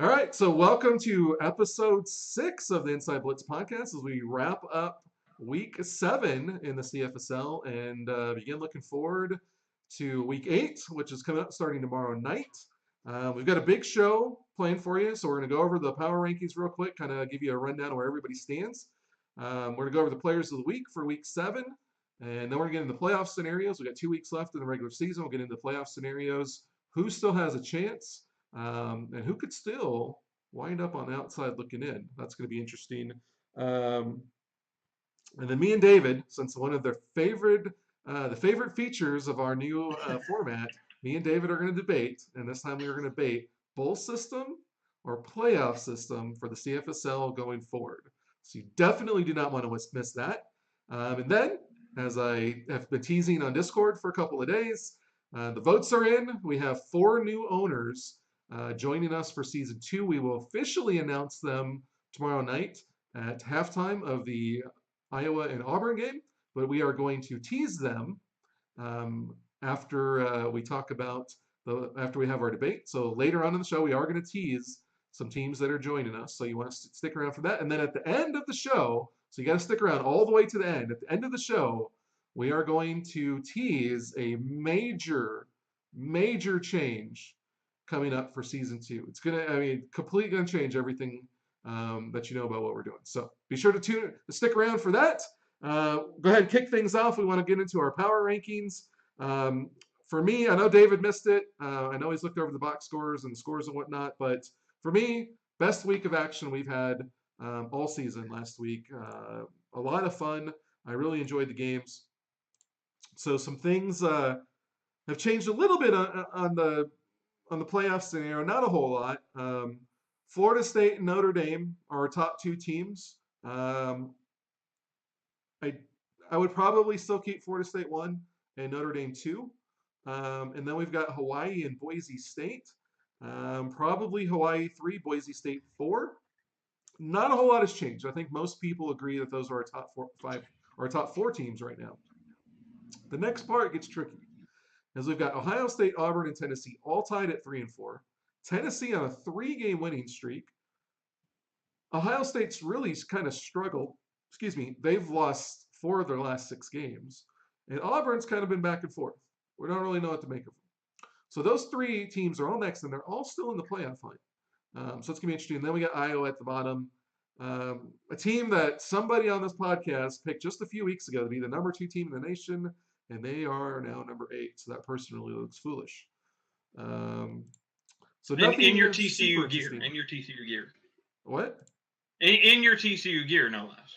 All right, so welcome to episode 6 of the Inside Blitz podcast as we wrap up week 7 in the CFSL and begin looking forward to week 8, which is coming up starting tomorrow night. We've got a big show planned for you, so we're going to go over the power rankings real quick, kind of give you a rundown of where everybody stands. We're going to go over the players of the week for week 7, and then we're going to get into the playoff scenarios. We've got 2 weeks left in the regular season. We'll get into the playoff scenarios. Who still has a chance? And who could still wind up on the outside looking in? That's going to be interesting. And then me and David, since one of the favorite features of our new format, me and David are going to debate, and this time we are going to debate bowl system or playoff system for the CFSL going forward. So you definitely do not want to miss that. And then, as I have been teasing on Discord for a couple of days, the votes are in. We have 4 new owners joining us for season 2. We will officially announce them tomorrow night at halftime of the Iowa and Auburn game, but we are going to tease them after we talk about after we have our debate. So later on in the show, we are going to tease some teams that are joining us. So you want to stick around for that. And then at the end of the show, so you got to stick around all the way to the end. At the end of the show, we are going to tease a major change coming up for season 2. It's completely gonna change everything that you know about what we're doing. So be sure to stick around for that. Go ahead and kick things off. We want to get into our power rankings. For me, I know David missed it. I know he's looked over the box scores and scores and whatnot, but for me, best week of action we've had all season last week. A lot of fun. I really enjoyed the games. So some things have changed a little bit on the playoff scenario, not a whole lot. Florida State and Notre Dame are our top 2 teams. I would probably still keep Florida State 1 and Notre Dame 2. And then we've got Hawaii and Boise State. Probably Hawaii 3, Boise State 4. Not a whole lot has changed. I think most people agree that those are our top 4 teams right now. The next part gets tricky, as we've got Ohio State, Auburn, and Tennessee all tied at 3 and 4. Tennessee on a 3-game winning streak. Ohio State's really kind of struggled. They've lost 4 of their last 6 games. And Auburn's kind of been back and forth. We don't really know what to make of them. So those 3 teams are all next, and they're all still in the playoff fight. So it's going to be interesting. And then we got Iowa at the bottom. A team that somebody on this podcast picked just a few weeks ago to be the number 2 team in the nation, and they are now number 8. So that person really looks foolish. So in your TCU gear. In your TCU gear. What? In your TCU gear, no less.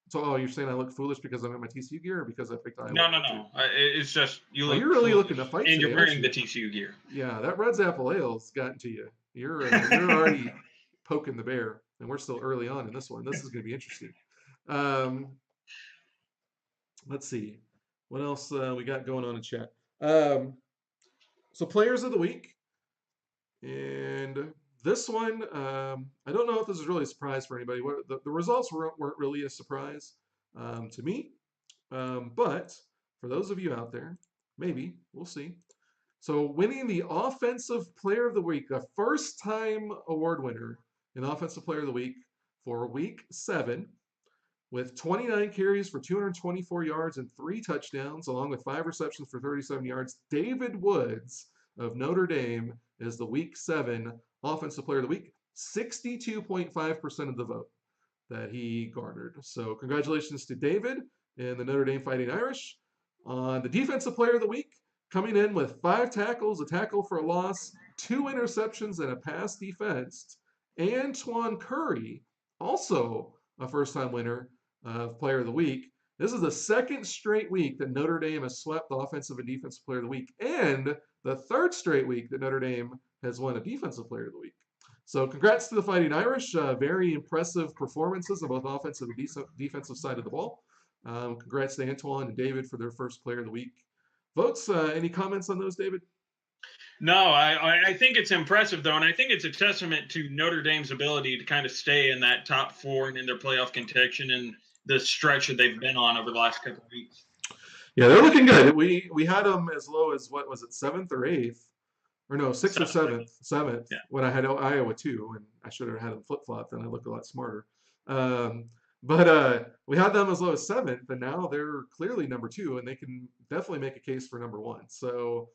So, you're saying I look foolish because I'm in my TCU gear, or because I picked Iowa? No. It's just you look. You're really looking to fight, and you're wearing the TCU gear. Yeah, that Red's Apple Ale's gotten to you. You're already poking the bear, and we're still early on in this one. This is going to be interesting. Let's see what else we got going on in chat. So players of the week, and this one, I don't know if this is really a surprise for anybody. The results weren't really a surprise to me, but for those of you out there, maybe, we'll see. So winning the Offensive Player of the Week, the first-time award winner in Offensive Player of the Week for Week 7, with 29 carries for 224 yards and 3 touchdowns, along with 5 receptions for 37 yards, David Woods of Notre Dame is the Week 7 Offensive Player of the Week. 62.5% of the vote that he garnered. So congratulations to David and the Notre Dame Fighting Irish. On the Defensive Player of the Week, coming in with 5 tackles, a tackle for a loss, 2 interceptions, and a pass defense, Antoine Curry, also a first-time winner of Player of the Week. This is the 2nd straight week that Notre Dame has swept the Offensive and Defensive Player of the Week, and the 3rd straight week that Notre Dame has won a Defensive Player of the Week. So congrats to the Fighting Irish. Very impressive performances on both offensive and defensive side of the ball. Congrats to Antoine and David for their first Player of the Week votes. Any comments on those, David? No, I think it's impressive, though, and I think it's a testament to Notre Dame's ability to kind of stay in that top 4 and in their playoff contention and the stretch that they've been on over the last couple of weeks. Yeah, they're looking good. We had them as low as, what was it, 7th or 8th or no, sixth or Seventh, I think. seventh Yeah. when I had Iowa too, and I should have had them flip flop. Then I look a lot smarter. Um, but we had them as low as seventh, and now they're clearly number two, and they can definitely make a case for number one. So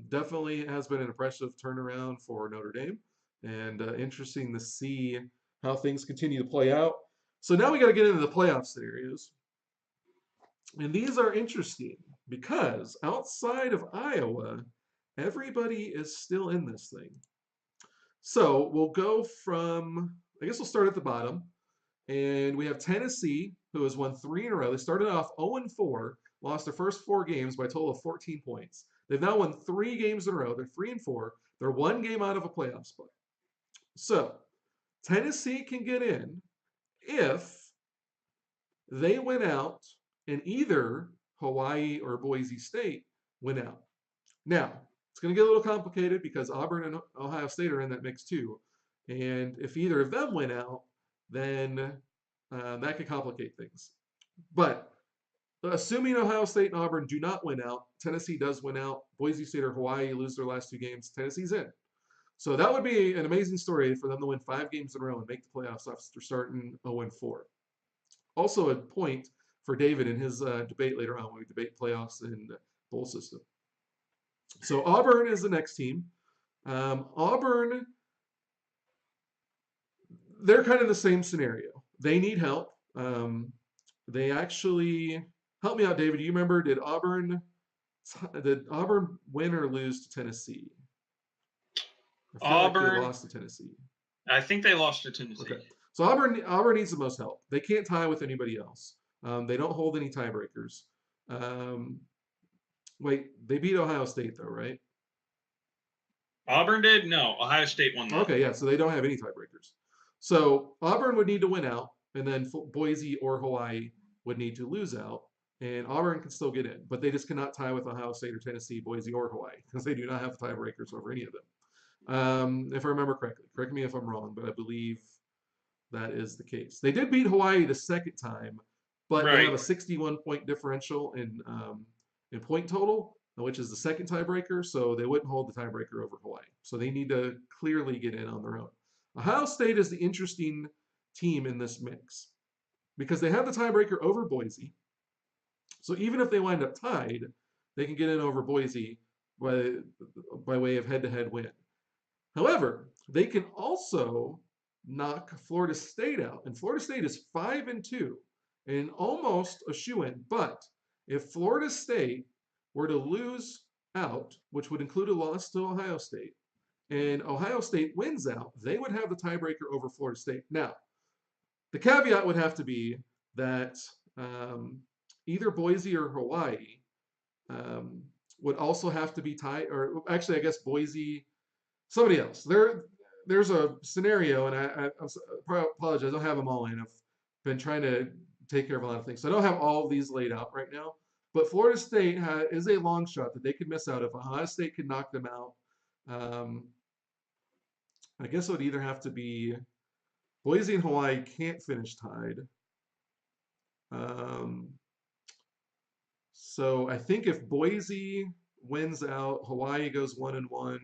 definitely has been an impressive turnaround for Notre Dame, and interesting to see how things continue to play out. So now we got to get into the playoff scenarios. And these are interesting because outside of Iowa, everybody is still in this thing. So we'll go from, I guess we'll start at the bottom. And we have Tennessee, who has won three in a row. They started off 0-4, lost their first four games by a total of 14 points. They've now won three games in a row. They're 3-4. They're one game out of a playoff spot. So Tennessee can get in if they win out and either Hawaii or Boise State win out. Now, it's going to get a little complicated because Auburn and Ohio State are in that mix too. And if either of them win out, then that could complicate things. But assuming Ohio State and Auburn do not win out, Tennessee does win out, Boise State or Hawaii lose their last two games, Tennessee's in. So that would be an amazing story for them to win 5 games in a row and make the playoffs after starting 0-4. Also a point for David in his debate later on when we debate playoffs and bowl system. So Auburn is the next team. Auburn, they're kind of the same scenario. They need help. They actually help me out, David. Do you remember? Did Auburn win or lose to Tennessee? I feel like they Auburn, lost to Tennessee. I think they lost to Tennessee. Okay. So Auburn needs the most help. They can't tie with anybody else. They don't hold any tiebreakers. Wait, they beat Ohio State though, right? Auburn did? No, Ohio State won that. Okay, yeah, so they don't have any tiebreakers. So Auburn would need to win out, and then Boise or Hawaii would need to lose out, and Auburn can still get in, but they just cannot tie with Ohio State or Tennessee, Boise or Hawaii, because they do not have tiebreakers over any of them. If I remember correctly, correct me if I'm wrong, but I believe that is the case. They did beat Hawaii the second time, but they have a 61-point differential in point total, which is the second tiebreaker, so they wouldn't hold the tiebreaker over Hawaii. So they need to clearly get in on their own. Ohio State is the interesting team in this mix because they have the tiebreaker over Boise. So even if they wind up tied, they can get in over Boise by way of head-to-head win. However, they can also knock Florida State out, and Florida State is 5-2 and almost a shoo-in. But if Florida State were to lose out, which would include a loss to Ohio State, and Ohio State wins out, they would have the tiebreaker over Florida State. Now, the caveat would have to be that either Boise or Hawaii would also have to be tied, or actually, I guess Boise, somebody else. There's a scenario, and I apologize, I don't have them all in. I've been trying to take care of a lot of things. So I don't have all of these laid out right now. But Florida State is a long shot that they could miss out if Ohio State could knock them out. I guess it would either have to be Boise and Hawaii can't finish tied. So I think if Boise wins out, Hawaii goes 1-1,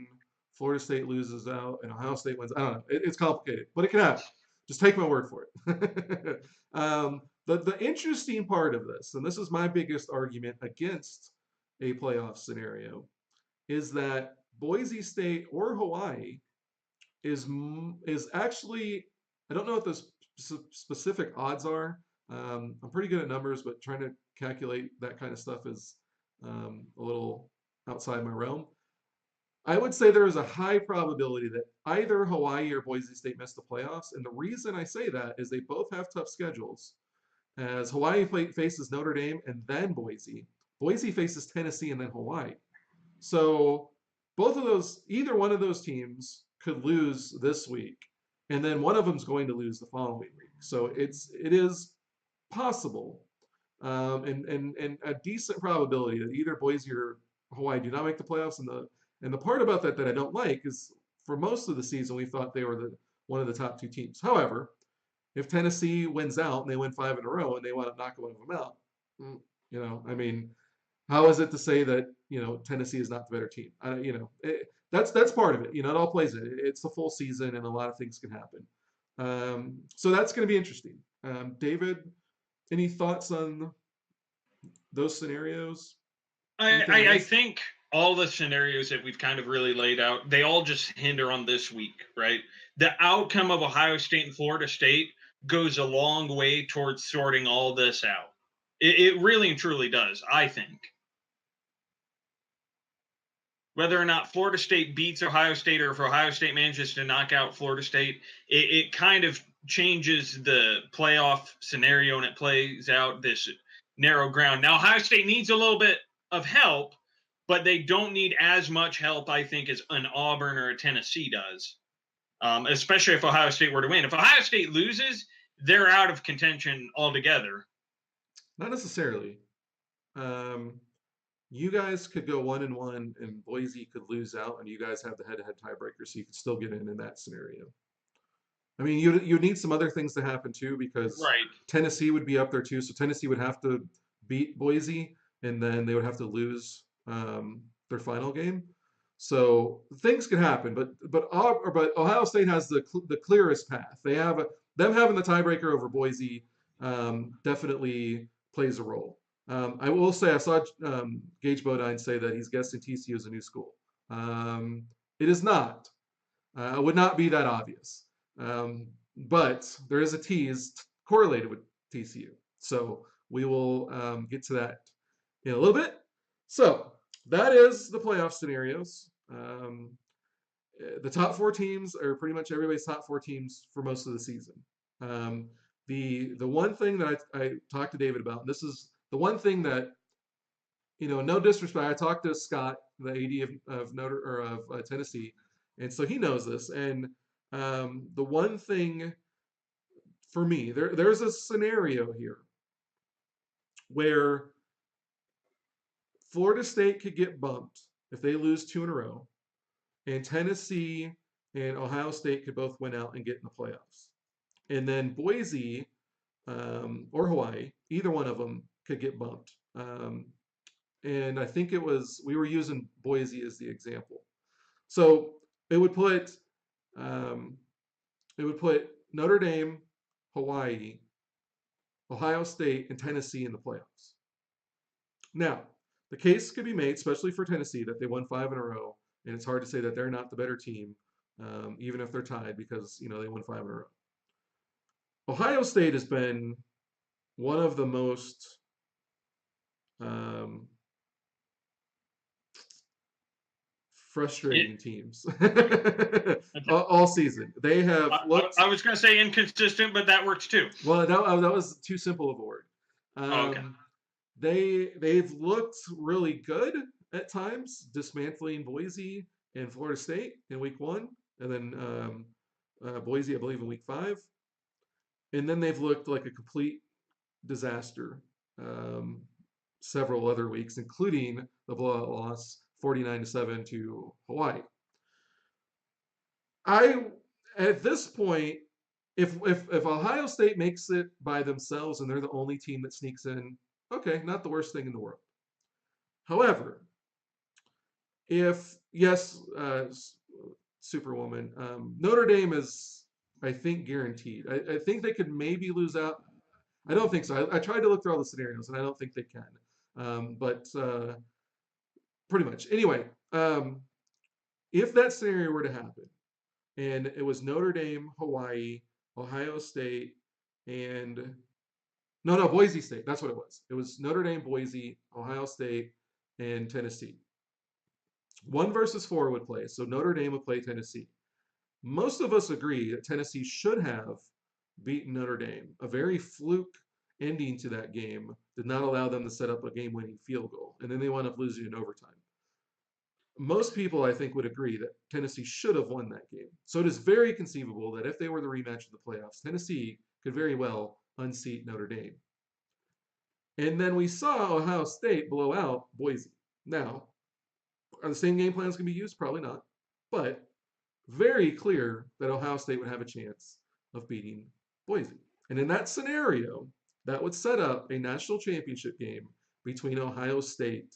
Florida State loses out, and Ohio State wins. I don't know. It's complicated, but it can happen. Just take my word for it. The interesting part of this, and this is my biggest argument against a playoff scenario, is that Boise State or Hawaii is actually, I don't know what the specific odds are. I'm pretty good at numbers, but trying to calculate that kind of stuff is a little outside my realm. I would say there is a high probability that either Hawaii or Boise State miss the playoffs. And the reason I say that is they both have tough schedules. As Hawaii faces Notre Dame and then Boise, Boise faces Tennessee and then Hawaii. So both of those, either one of those teams could lose this week, and then one of them is going to lose the following week. So it is possible, and a decent probability that either Boise or Hawaii do not make the playoffs. And the part about that I don't like is for most of the season we thought they were one of the top two teams. However, if Tennessee wins out and they win 5 in a row and they want to knock one of them out, I mean, how is it to say that Tennessee is not the better team? that's part of it. You know, it all plays in. It's the full season, and a lot of things can happen. So that's going to be interesting. David, any thoughts on those scenarios? Anything I missed? think all the scenarios that we've kind of really laid out, they all just hinder on this week, right? The outcome of Ohio State and Florida State goes a long way towards sorting all this out. It really and truly does, I think. Whether or not Florida State beats Ohio State or if Ohio State manages to knock out Florida State, it kind of changes the playoff scenario and it plays out this narrow ground. Now, Ohio State needs a little bit of help, but they don't need as much help, I think, as an Auburn or a Tennessee does, especially if Ohio State were to win. If Ohio State loses, they're out of contention altogether. Not necessarily. Um, you guys could go 1-1, and Boise could lose out, and you guys have the head-to-head tiebreaker, so you could still get in that scenario. I mean, you need some other things to happen too, because Right. Tennessee would be up there too. So Tennessee would have to beat Boise, and then they would have to lose their final game. So things could happen, but Ohio State has the clearest path. They have them having the tiebreaker over Boise definitely plays a role. I will say I saw Gage Bodine say that he's guessing TCU is a new school. It is not. It would not be that obvious. Um, but there is a tease correlated with TCU. So we will get to that in a little bit. So that is the playoff scenarios. The top four teams are pretty much everybody's top four teams for most of the season. Um, the one thing that I talked to David about, and this is the one thing that, no disrespect, I talked to Scott, the AD of Notre or of Tennessee, and so he knows this. And the one thing for me, there's a scenario here where Florida State could get bumped if they lose two in a row, and Tennessee and Ohio State could both win out and get in the playoffs. And then Boise or Hawaii, either one of them could get bumped. And I think we were using Boise as the example. So it would put um, it would put Notre Dame, Hawaii, Ohio State, and Tennessee in the playoffs. Now, the case could be made, especially for Tennessee, that they won five in a row, and it's hard to say that they're not the better team, even if they're tied, because they won five in a row. Ohio State has been one of the most um, frustrating teams all season. They have looked. I was going to say inconsistent, but that works too. Well, that was too simple of a word. Okay. They've looked really good at times, dismantling Boise and Florida State in week one, and then Boise, I believe, in week five. And then they've looked like a complete disaster several other weeks, including the blowout loss 49-7 to Hawaii. At this point, if Ohio State makes it by themselves and they're the only team that sneaks in, okay, not the worst thing in the world. However, if yes, Superwoman, Notre Dame is, I think, guaranteed. I think they could maybe lose out. I don't think so. I tried to look through all the scenarios, and I don't think they can. But pretty much. Anyway, if that scenario were to happen, and it was Notre Dame, Hawaii, Ohio State, and no, Boise State. That's what it was. It was Notre Dame, Boise, Ohio State, and Tennessee. 1 versus 4 would play. So Notre Dame would play Tennessee. Most of us agree that Tennessee should have beaten Notre Dame. A very fluke ending to that game did not allow them to set up a game-winning field goal, and then they wound up losing in overtime. Most people, I think, would agree that Tennessee should have won that game. So it is very conceivable that if they were the rematch of the playoffs, Tennessee could very well unseat Notre Dame. And then we saw Ohio State blow out Boise. Now, are the same game plans going to be used? Probably not. But very clear that Ohio State would have a chance of beating Boise. And in that scenario, that would set up a national championship game between Ohio State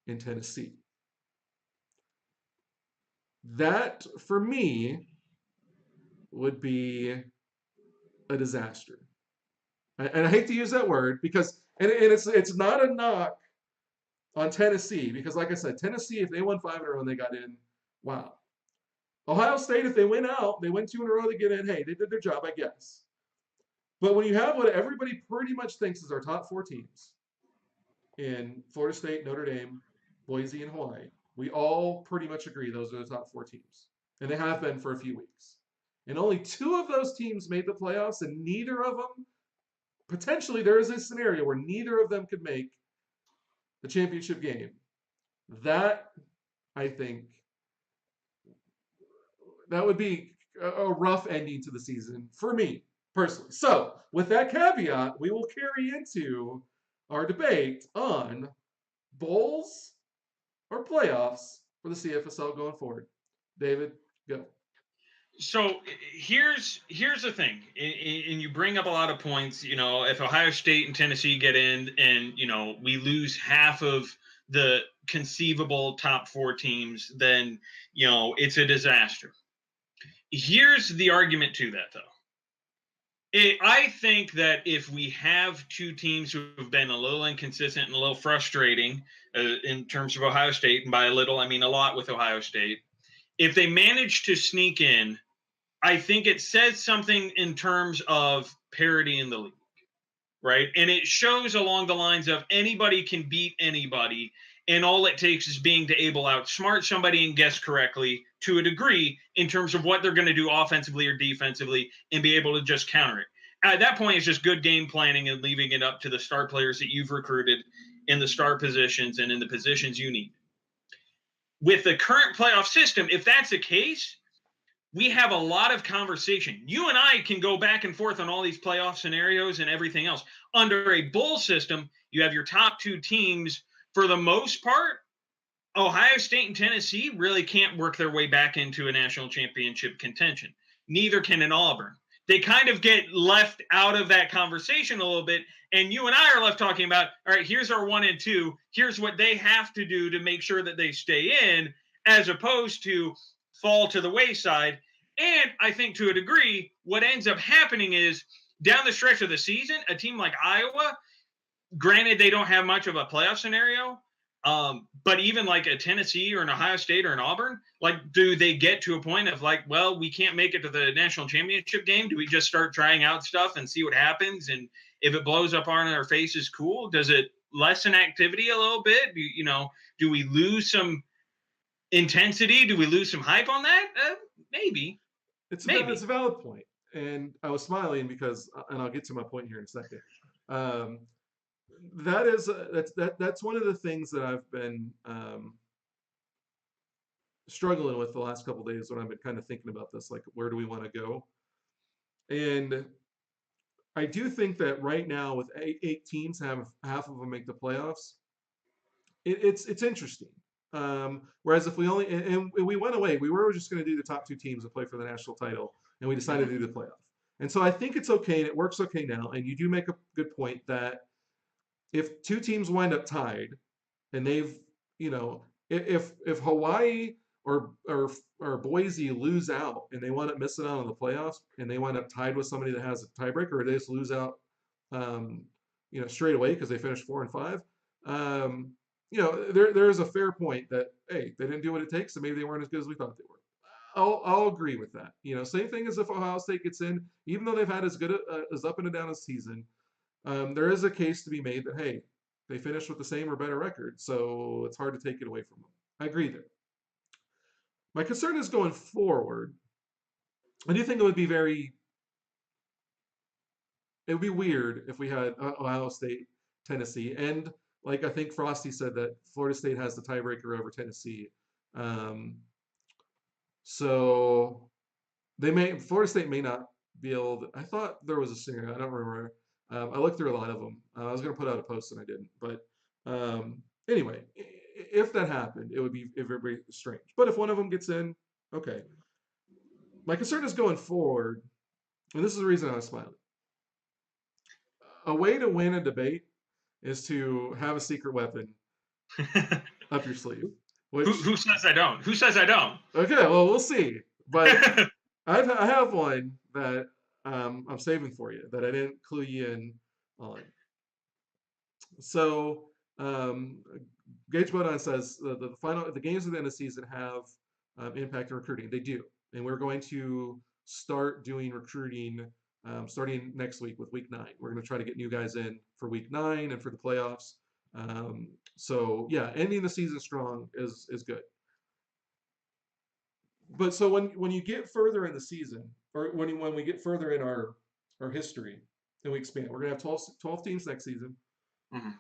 and Tennessee. That for me would be a disaster. And I hate to use that word because, and it's not a knock on Tennessee because, like I said, Tennessee, if they won 5 in a row and they got in, wow. Ohio State, if they win out, they win 2 in a row, they get in. Hey, they did their job, I guess. But when you have what everybody pretty much thinks is our top four teams in Florida State, Notre Dame, Boise, and Hawaii, we all pretty much agree those are the top four teams. And they have been for a few weeks. And only two of those teams made the playoffs, and neither of them, potentially, there is a scenario where neither of them could make the championship game. That, I think, that would be a rough ending to the season for me personally. So, with that caveat, we will carry into our debate on bowls or playoffs for the CFSL going forward. David, go. So here's the thing, and you bring up a lot of points. You know, if Ohio State and Tennessee get in, and we lose half of the conceivable top four teams, then it's a disaster. Here's the argument to that, though. I think that if we have two teams who have been a little inconsistent and a little frustrating in terms of Ohio State, and by a little I mean a lot with Ohio State, if they manage to sneak in, I think it says something in terms of parity in the league, right? And it shows along the lines of anybody can beat anybody, and all it takes is being able to outsmart somebody and guess correctly to a degree in terms of what they're going to do offensively or defensively, and be able to just counter it. At that point, it's just good game planning and leaving it up to the star players that you've recruited in the star positions and in the positions you need. With the current playoff system, if that's the case, we have a lot of conversation. You and I can go back and forth on all these playoff scenarios and everything else. Under a bowl system, you have your top two teams. For the most part, Ohio State and Tennessee really can't work their way back into a national championship contention. Neither can an Auburn. They kind of get left out of that conversation a little bit. And you and I are left talking about, all right, here's our 1 and 2. Here's what they have to do to make sure that they stay in, as opposed to fall to the wayside. And I think to a degree, what ends up happening is down the stretch of the season, a team like Iowa, granted, they don't have much of a playoff scenario, but even like a Tennessee or an Ohio State or an Auburn, like, do they get to a point of like, well, we can't make it to the national championship game? Do we just start trying out stuff and see what happens? And if it blows up on our faces, cool. Does it lessen activity a little bit? Do we lose some intensity? Do we lose some hype on that? Maybe. It's a valid point, and I was smiling because, and I'll get to my point here in a second. That's one of the things that I've been struggling with the last couple of days when I've been kind of thinking about this, like where do we want to go? And I do think that right now with eight teams, have half of them make the playoffs. It's interesting. Whereas if we only and we went away, we were just going to do the top two teams that play for the national title, and we decided to do the playoff. And so I think it's okay, and it works okay now. And you do make a good point that if two teams wind up tied, and they've if Hawaii or Boise lose out and they wind up missing out on the playoffs, and they wind up tied with somebody that has a tiebreaker, or they just lose out, straight away because they finished 4 and 5. There is a fair point that, hey, they didn't do what it takes, so maybe they weren't as good as we thought they were. I'll agree with that. Same thing as if Ohio State gets in, even though they've had as good as up and down a season. There is a case to be made that, hey, they finished with the same or better record, so it's hard to take it away from them. I agree there. My concern is going forward. I do think it would be weird if we had Ohio State, Tennessee, and like I think Frosty said that Florida State has the tiebreaker over Tennessee. So Florida State may not be able to. I thought there was a scenario. I don't remember. I looked through a lot of them. I was going to put out a post and I didn't. But anyway, if that happened, it would be very strange. But if one of them gets in, okay. My concern is going forward, and this is the reason I was smiling. A way to win a debate is to have a secret weapon up your sleeve. which Who says I don't? Who says I don't? okay, well we'll see. But I have one that I'm saving for you that I didn't clue you in on. So Gage Bodine says the games at the end of the season have impact on recruiting. They do, and we're going to start doing recruiting starting next week with week 9. We're going to try to get new guys in for week 9 and for the playoffs. So yeah, ending the season strong is good. But so when you get further in the season, or when we get further in our history, and we expand, we're going to have 12 teams next season. Mhm.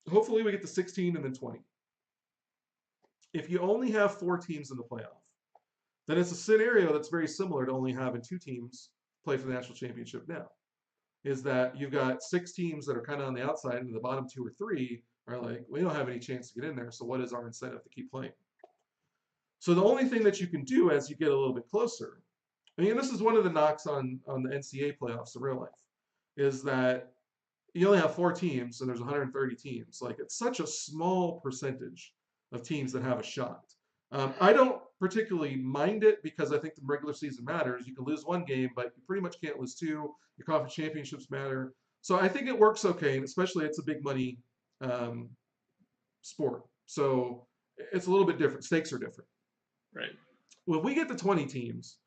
Hopefully, we get to 16 and then 20. If you only have 4 teams in the playoff, then it's a scenario that's very similar to only having 2 teams play for the national championship now. Is that you've got 6 teams that are kind of on the outside, and the bottom 2 or 3 are like, we don't have any chance to get in there, so what is our incentive to keep playing? So the only thing that you can do as you get a little bit closer, I mean, this is one of the knocks on the NCAA playoffs in real life, is that you only have 4 teams and there's 130 teams. Like it's such a small percentage of teams that have a shot. I don't particularly mind it because I think the regular season matters. You can lose 1 game, but you pretty much can't lose 2. Your conference championships matter. So I think it works okay, and especially it's a big money um, sport. So it's a little bit different. Stakes are different. Right. When we get to 20 teams,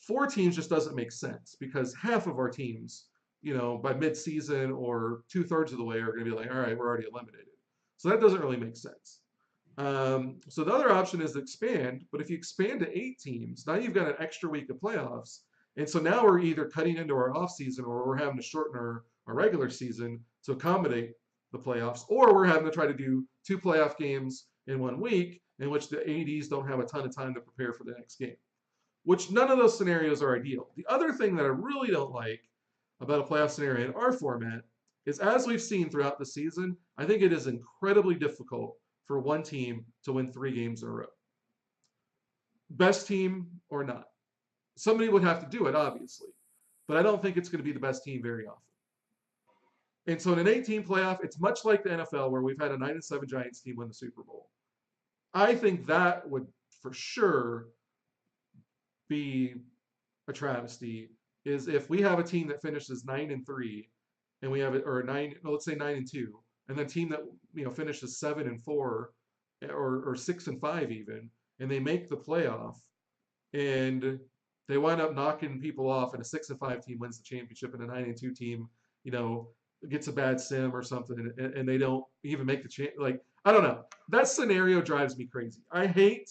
4 teams just doesn't make sense because half of our teams, by mid-season or 2/3 of the way are going to be like, all right, we're already eliminated. So that doesn't really make sense. So the other option is to expand, but if you expand to 8 teams, now you've got an extra week of playoffs. And so now we're either cutting into our off season or we're having to shorten our regular season to accommodate the playoffs, or we're having to try to do 2 playoff games in 1 week in which the ADs don't have a ton of time to prepare for the next game, which none of those scenarios are ideal. The other thing that I really don't like about a playoff scenario in our format is, as we've seen throughout the season, I think it is incredibly difficult for one team to win 3 games in a row. Best team or not. Somebody would have to do it, obviously, but I don't think it's going to be the best team very often. And so in an 8-team playoff, it's much like the NFL where we've had a 9-7 Giants team win the Super Bowl. I think that would for sure be a travesty, is if we have a team that finishes 9-3 and we have it, or let's say 9-2, and then a team that finishes 7-4 or 6-5 even, and they make the playoff and they wind up knocking people off, and a 6-5 team wins the championship, and a 9-2 team, gets a bad sim or something, and they don't even make the champ. Like, I don't know. That scenario drives me crazy. I hate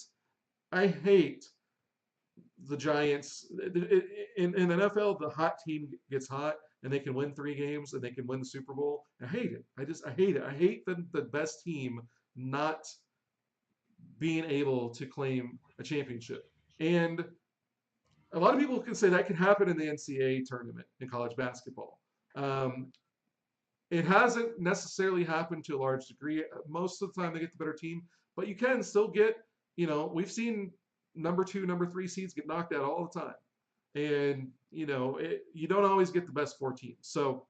the Giants. In the NFL, the hot team gets hot and they can win 3 games and they can win the Super Bowl. I hate it. I hate it. I hate the best team not being able to claim a championship. And a lot of people can say that can happen in the NCAA tournament in college basketball. Um, it hasn't necessarily happened to a large degree. Most of the time, they get the better team, but you can still get. We've seen number 2, number 3 seeds get knocked out all the time, and you don't always get the best 4 teams. So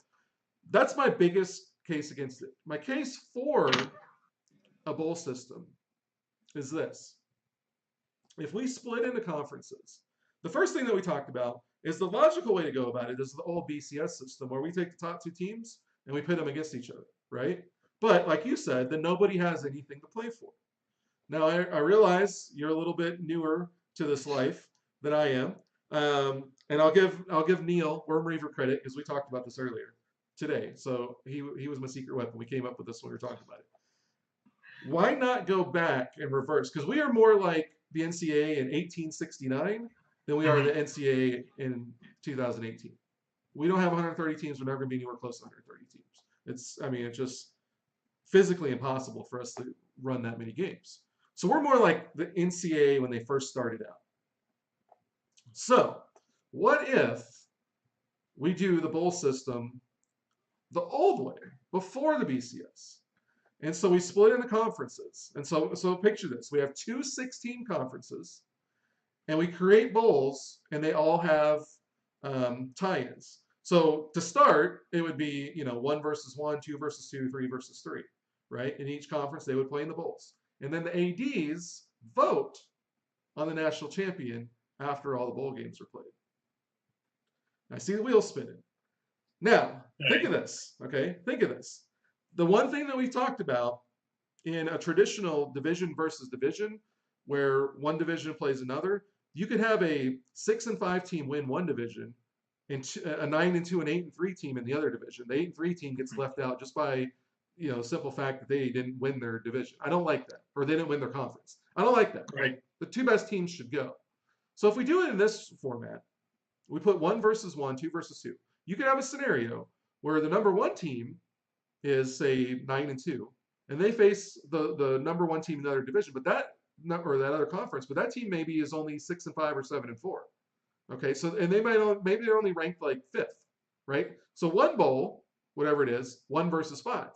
that's my biggest case against it. My case for a bowl system is this: if we split into conferences, the first thing that we talked about is the logical way to go about it is the old BCS system where we take the top 2 teams and we pit them against each other, right? But like you said, then nobody has anything to play for. Now I realize you're a little bit newer to this life than I am, and I'll give Neil Worm Reaver credit because we talked about this earlier today. So he was my secret weapon. We came up with this when we were talking about it. Why not go back and reverse? Because we are more like the NCAA in 1869 than we are the NCAA in 2018. We don't have 130 teams. We're never going to be anywhere close to 130 teams. It's just physically impossible for us to run that many games. So we're more like the NCAA when they first started out. So what if we do the bowl system the old way, before the BCS? And so we split into conferences. And so picture this. We have 2 16 conferences, and we create bowls, and they all have tie-ins. So to start, it would be 1 versus 1, 2 versus 2, 3 versus 3, right? In each conference, they would play in the bowls. and then the ADs vote on the national champion after all the bowl games are played. I see the wheels spinning. Now, think of this, okay? Think of this. The one thing that we've talked about in a traditional division versus division, where one division plays another, you could have a 6-5 team win one division, and a 9-2 and 8-3 team in the other division. The 8-3 team gets left out just by simple fact that they didn't win their division. I don't like that, or they didn't win their conference. I don't like that. Right. Like the two best teams should go. So if we do it in this format, we put 1 versus 1, 2 versus 2. You could have a scenario where the number 1 team is say 9-2, and they face the number 1 team in the other division, but that other conference, but that team maybe is only 6-5 or 7-4. Okay, so and maybe they're only ranked like 5th, right? So one bowl, whatever it is, 1 versus 5.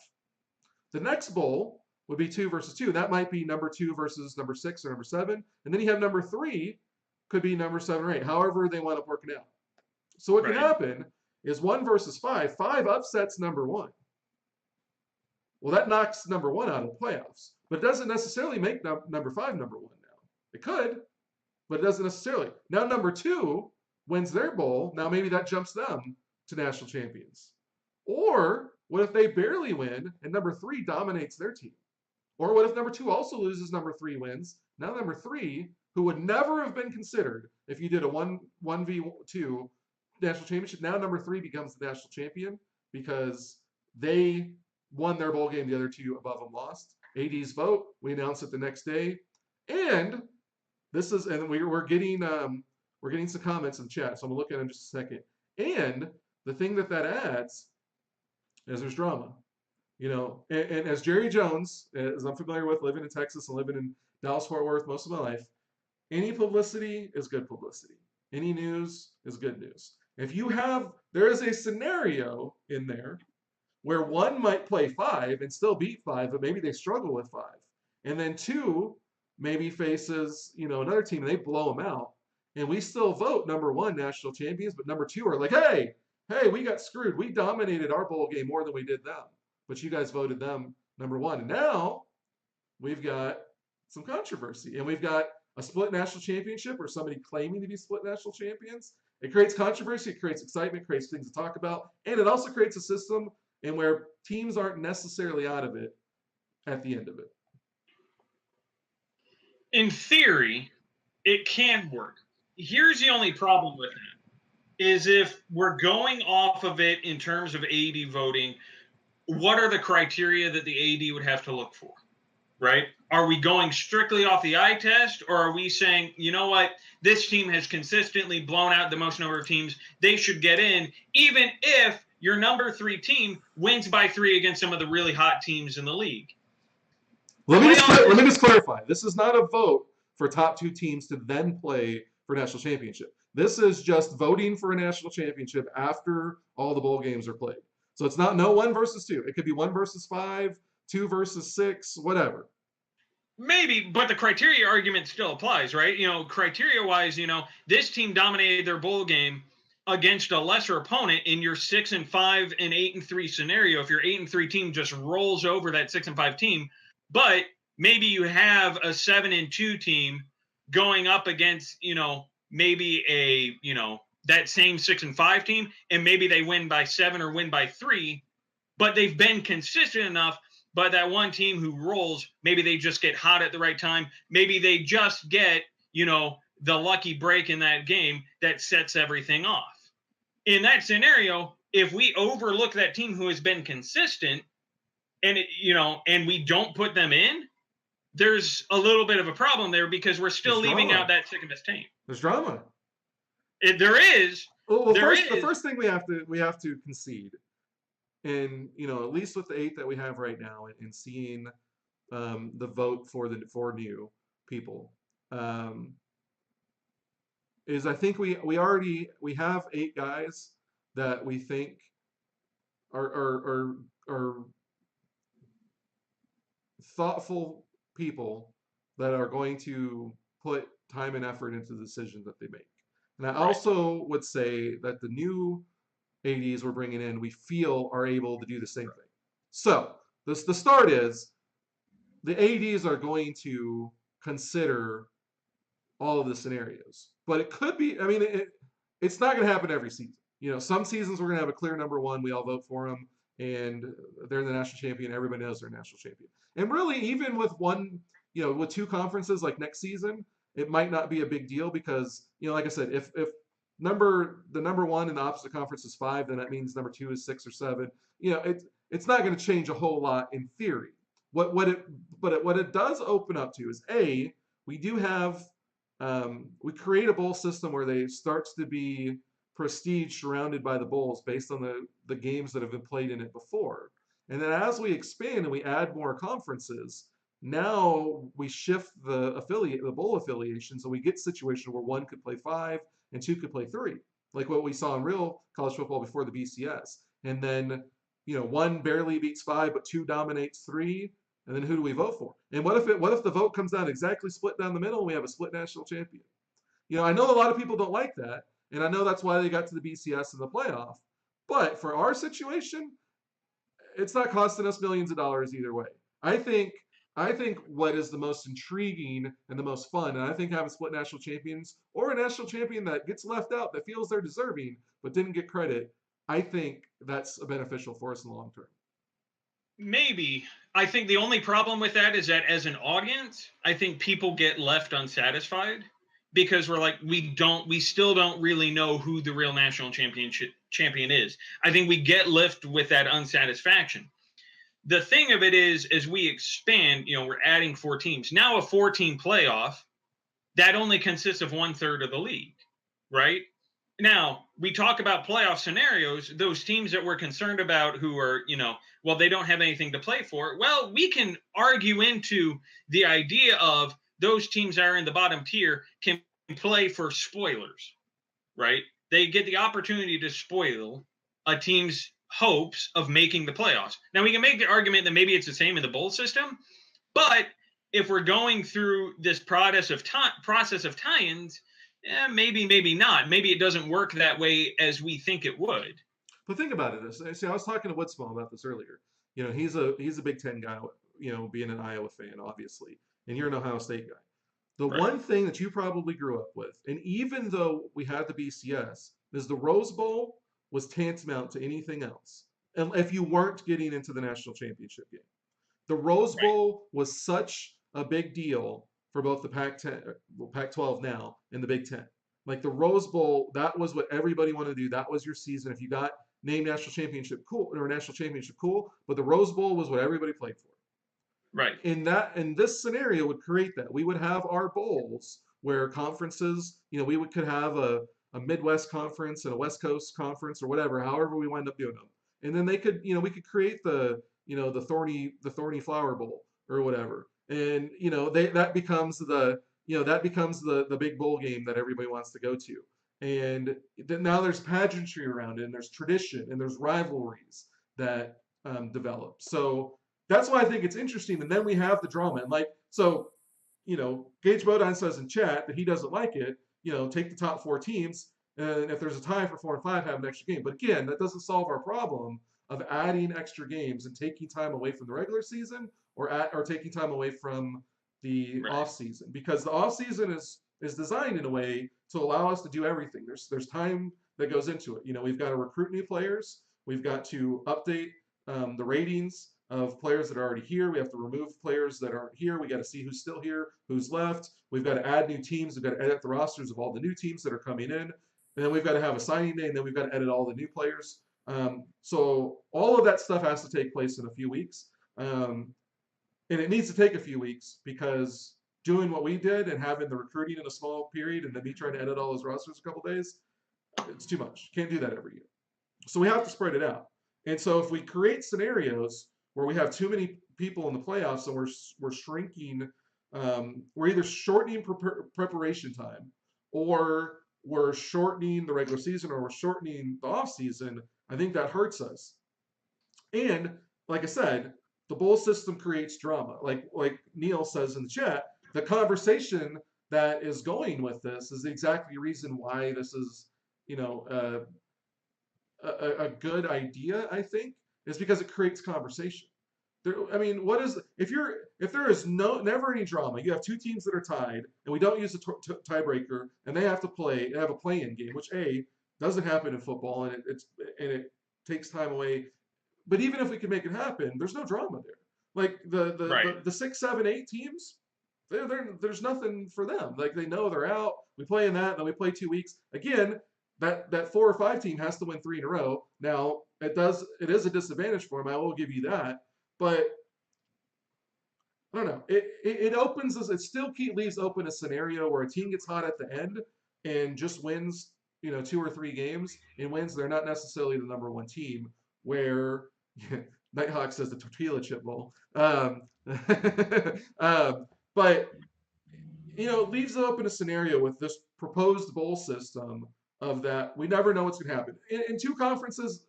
The next bowl would be 2 versus 2. That might be number 2 versus number 6 or number 7, and then you have number 3 could be number 7 or 8, however they wind up working out. So what can happen is 1 versus 5. 5 upsets number 1. Well, that knocks number 1 out of the playoffs, but it doesn't necessarily make number 5 number 1 now. It could, but it doesn't necessarily. Now number 2 wins their bowl. Now maybe that jumps them to national champions. Or what if they barely win and number 3 dominates their team? Or what if number 2 also loses, number 3 wins? Now number 3, who would never have been considered if you did a 1v2 national championship, now number 3 becomes the national champion because they won their bowl game, the other 2 above them lost. AD's vote, we announce it the next day. And we're getting some comments in the chat, so I'm gonna look at them in just a second. And the thing that adds is there's drama. And as Jerry Jones, as I'm familiar with, living in Texas and living in Dallas-Fort Worth most of my life, any publicity is good publicity. Any news is good news. There is a scenario in there where 1 might play 5 and still beat 5, but maybe they struggle with 5. And then 2 maybe faces, another team and they blow them out. And we still vote number 1 national champions, but number 2 are like, hey, we got screwed. We dominated our bowl game more than we did them. But you guys voted them number 1. And now we've got some controversy. And we've got a split national championship or somebody claiming to be split national champions. It creates controversy. It creates excitement. It creates things to talk about. And it also creates a system in where teams aren't necessarily out of it at the end of it. In theory, it can work. Here's the only problem with that, is if we're going off of it in terms of AD voting, what are the criteria that the AD would have to look for, right? Are we going strictly off the eye test, or are we saying, you know what, this team has consistently blown out the most number of teams, they should get in, even if your number 3 team wins by 3 against some of the really hot teams in the league? Let me just clarify. This is not a vote for top 2 teams to then play for national championship. This is just voting for a national championship after all the bowl games are played. So it's not 1 versus 2. It could be 1 versus 5, 2 versus 6, whatever. Maybe, but the criteria argument still applies, right? Criteria-wise, this team dominated their bowl game against a lesser opponent in your 6-5 and 8-3 scenario. If your 8-3 team just rolls over that 6-5 team, but maybe you have a 7-2 team going up against, maybe that same 6-5 team, and maybe they win by 7 or win by 3, but they've been consistent enough. But that one team who rolls, maybe they just get hot at the right time. Maybe they just get, the lucky break in that game that sets everything off. In that scenario, if we overlook that team who has been consistent and, and we don't put them in, there's a little bit of a problem there because we're still leaving out that second best team. There's drama. There is. Well, the first thing we have to concede, and at least with the 8 that we have right now, and seeing the vote for new people, is I think we have 8 guys that we think are thoughtful people that are going to put time and effort into the decisions that they make. And I also would say that the new ADs we're bringing in, we feel are able to do the same thing. So the start is the ADs are going to consider all of the scenarios. But it could be, I mean, it's not going to happen every season. You know, some seasons we're going to have a clear number one. We all vote for them, and they're the national champion. Everybody knows they're national champion. And really, even with one, you know, with two conferences like next season, it might not be a big deal because, you know, like I said, if the number one in the opposite conference is 5, then that means number 2 is 6 or 7. You know, it's not going to change a whole lot in theory. What it does open up to is we do have we create a bowl system where they starts to be prestige surrounded by the bowls based on the games that have been played in it before. And then as we expand and we add more conferences, now we shift the bowl affiliation, so we get a situation where one could play 5 and two could play 3, like what we saw in real college football before the BCS. And then, you know, one barely beats 5, but 2 dominates 3, and then who do we vote for? And what if the vote comes down exactly split down the middle and we have a split national champion? You know, I know a lot of people don't like that, and I know that's why they got to the BCS and the playoff. But for our situation, it's not costing us millions of dollars either way. I think I think what is the most intriguing and the most fun, and I think having split national champions or a national champion that gets left out that feels they're deserving but didn't get credit, I think that's beneficial for us in the long term. Maybe. I think the only problem with that is that as an audience, I think people get left unsatisfied because we're like, we still don't really know who the real national champion is. I think we get left with that unsatisfaction. The thing of it is, as we expand, we're adding 4 teams. Now a 4-team playoff, that only consists of 1/3 of the league, right? Now, we talk about playoff scenarios, those teams that we're concerned about who are, well, they don't have anything to play for. Well, we can argue into the idea of those teams that are in the bottom tier can play for spoilers, right? They get the opportunity to spoil a team's hopes of making the playoffs. Now, we can make the argument that maybe it's the same in the bowl system, but if we're going through this process of tie-ins, maybe not. Maybe it doesn't work that way as we think it would. But think about it. See, I was talking to Woodsmall about this earlier. He's a Big Ten guy. Being an Iowa fan, obviously, and you're an Ohio State guy. The Right. one thing that you probably grew up with, and even though we had the BCS, is the Rose Bowl was tantamount to anything else, and if you weren't getting into the national championship game. The Rose Right. Bowl was such a big deal for both the Pac-10, Pac-12 now, and the Big Ten. Like the Rose Bowl, that was what everybody wanted to do. That was your season. If you got named national championship, cool, or national championship, cool. But the Rose Bowl was what everybody played for. Right. In this scenario would create that. We would have our bowls where conferences, could have a Midwest conference and a West Coast conference or whatever, however we wind up doing them. And then they could, we could create the thorny flower bowl or whatever. And that becomes the big bowl game that everybody wants to go to. And then now there's pageantry around it, and there's tradition, and there's rivalries that develop. So that's why I think it's interesting. And then we have the drama. And Gage Bodine says in chat that he doesn't like it. Take the top 4 teams, and if there's a tie for 4 and 5, have an extra game. But again, that doesn't solve our problem of adding extra games and taking time away from the regular season or taking time away from the Right. off season, because the off season is designed in a way to allow us to do everything. There's time that goes into it. We've got to recruit new players. We've got to update the ratings of players that are already here. We have to remove players that aren't here. We got to see who's still here, who's left. We've got to add new teams. We've got to edit the rosters of all the new teams that are coming in. And then we've got to have a signing day, and then we've got to edit all the new players. So all of that stuff has to take place in a few weeks. And it needs to take a few weeks because doing what we did and having the recruiting in a small period and then me trying to edit all those rosters a couple days, it's too much. Can't do that every year. So we have to spread it out. And so if we create scenarios where we have too many people in the playoffs and we're shrinking, we're either shortening preparation time or we're shortening the regular season or we're shortening the off season, I think that hurts us. And like I said, the bowl system creates drama. Like Neil says in the chat, the conversation that is going with this is the exact reason why this is, a good idea, I think, is because it creates conversation. I mean, what is if there is never any drama, you have two teams that are tied, and we don't use a tiebreaker, and they have to have a play-in game, which doesn't happen in football, and it takes time away. But even if we can make it happen, there's no drama there. Like Right. the 6, 7, 8 teams, there's nothing for them. Like they know they're out. We play in that, then we play 2 weeks again. That 4 or 5 team has to win 3 in a row. Now it is a disadvantage for them. I will give you that, but I don't know. It opens us. It still leaves open a scenario where a team gets hot at the end and just wins, 2 or 3 games and wins. They're not necessarily the number one team. Where Nighthawk says the tortilla chip bowl. But it leaves open a scenario with this proposed bowl system of that we never know what's going to happen in two conferences.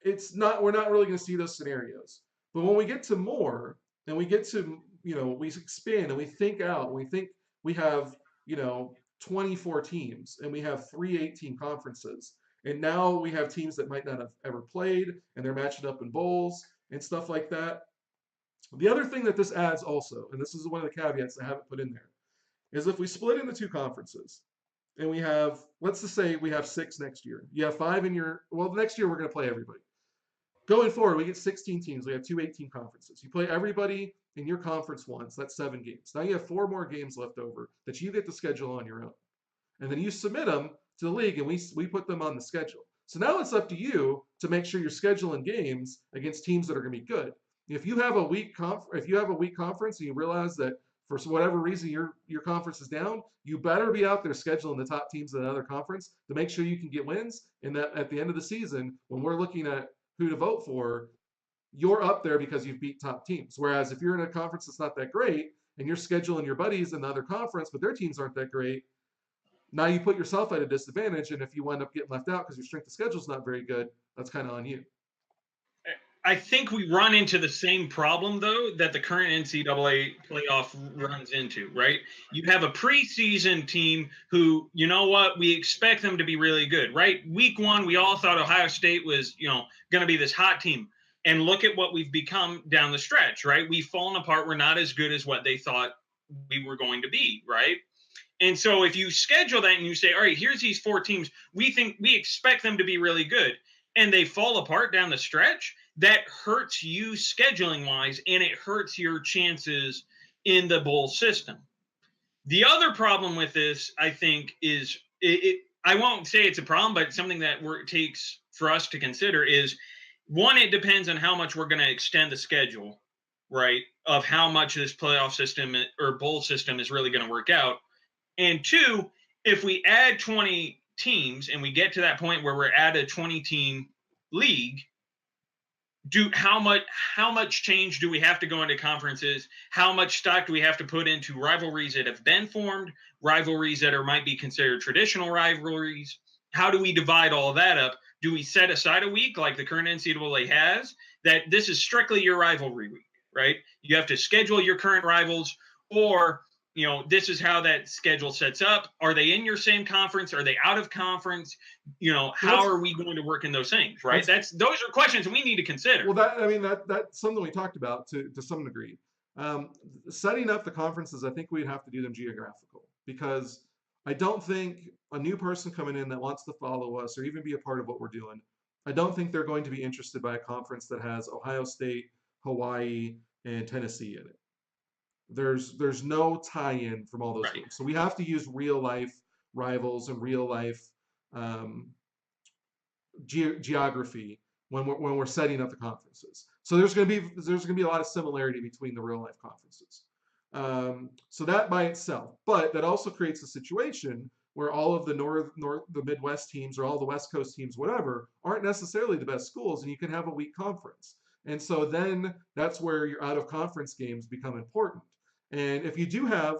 We're not really going to see those scenarios. But when we get to more and we get to, we expand and we think out, and we think we have, 24 teams and we have 3 18 conferences. And now we have teams that might not have ever played and they're matching up in bowls and stuff like that. The other thing that this adds also, and this is one of the caveats I haven't put in there, is if we split into two conferences and we have, let's just say we have 6 next year. You have 5 in next year we're going to play everybody. Going forward, we get 16 teams. We have 2 18 conferences. You play everybody in your conference once. That's 7 games. Now you have 4 more games left over that you get to schedule on your own. And then you submit them to the league, and we put them on the schedule. So now it's up to you to make sure you're scheduling games against teams that are going to be good. If you have a weak conference and you realize that for whatever reason your conference is down, you better be out there scheduling the top teams in another conference to make sure you can get wins. And that at the end of the season, when we're looking at who to vote for, you're up there because you've beat top teams. Whereas if you're in a conference that's not that great and you're scheduling your buddies in the other conference, but their teams aren't that great, now you put yourself at a disadvantage. And if you wind up getting left out because your strength of schedule is not very good, that's kind of on you. I think we run into the same problem, though, that the current NCAA playoff runs into, right? You have a preseason team who, you know what, we expect them to be really good, right? Week 1, we all thought Ohio State was, going to be this hot team. And look at what we've become down the stretch, right? We've fallen apart. We're not as good as what they thought we were going to be, right? And so if you schedule that and you say, all right, here's these 4 teams, we expect them to be really good, and they fall apart down the stretch, that hurts you scheduling wise, and it hurts your chances in the bowl system. The other problem with this, I think, is I won't say it's a problem, but something that it takes for us to consider is, one, it depends on how much we're going to extend the schedule, right, of how much this playoff system or bowl system is really going to work out. And 2, if we add 20 teams and we get to that point where we're at a 20-team league, how much change do we have to go into conferences? How much stock do we have to put into rivalries that have been formed, rivalries that might be considered traditional rivalries? How do we divide all of that up? Do we set aside a week like the current NCAA has, that this is strictly your rivalry week, right? You have to schedule your current rivals, or this is how that schedule sets up. Are they in your same conference? Are they out of conference? How are we going to work in those things, right? Those are questions we need to consider. Well, that's something we talked about to some degree. Setting up the conferences, I think we'd have to do them geographical, because I don't think a new person coming in that wants to follow us or even be a part of what we're doing, I don't think they're going to be interested by a conference that has Ohio State, Hawaii, and Tennessee in it. There's no tie-in from all those groups. So we have to use real life rivals and real life geography when we're setting up the conferences. So there's going to be a lot of similarity between the real life conferences. So that by itself, but that also creates a situation where all of the the Midwest teams or all the West Coast teams, whatever, aren't necessarily the best schools, and you can have a weak conference. And so then that's where your out of conference games become important. And if you do have,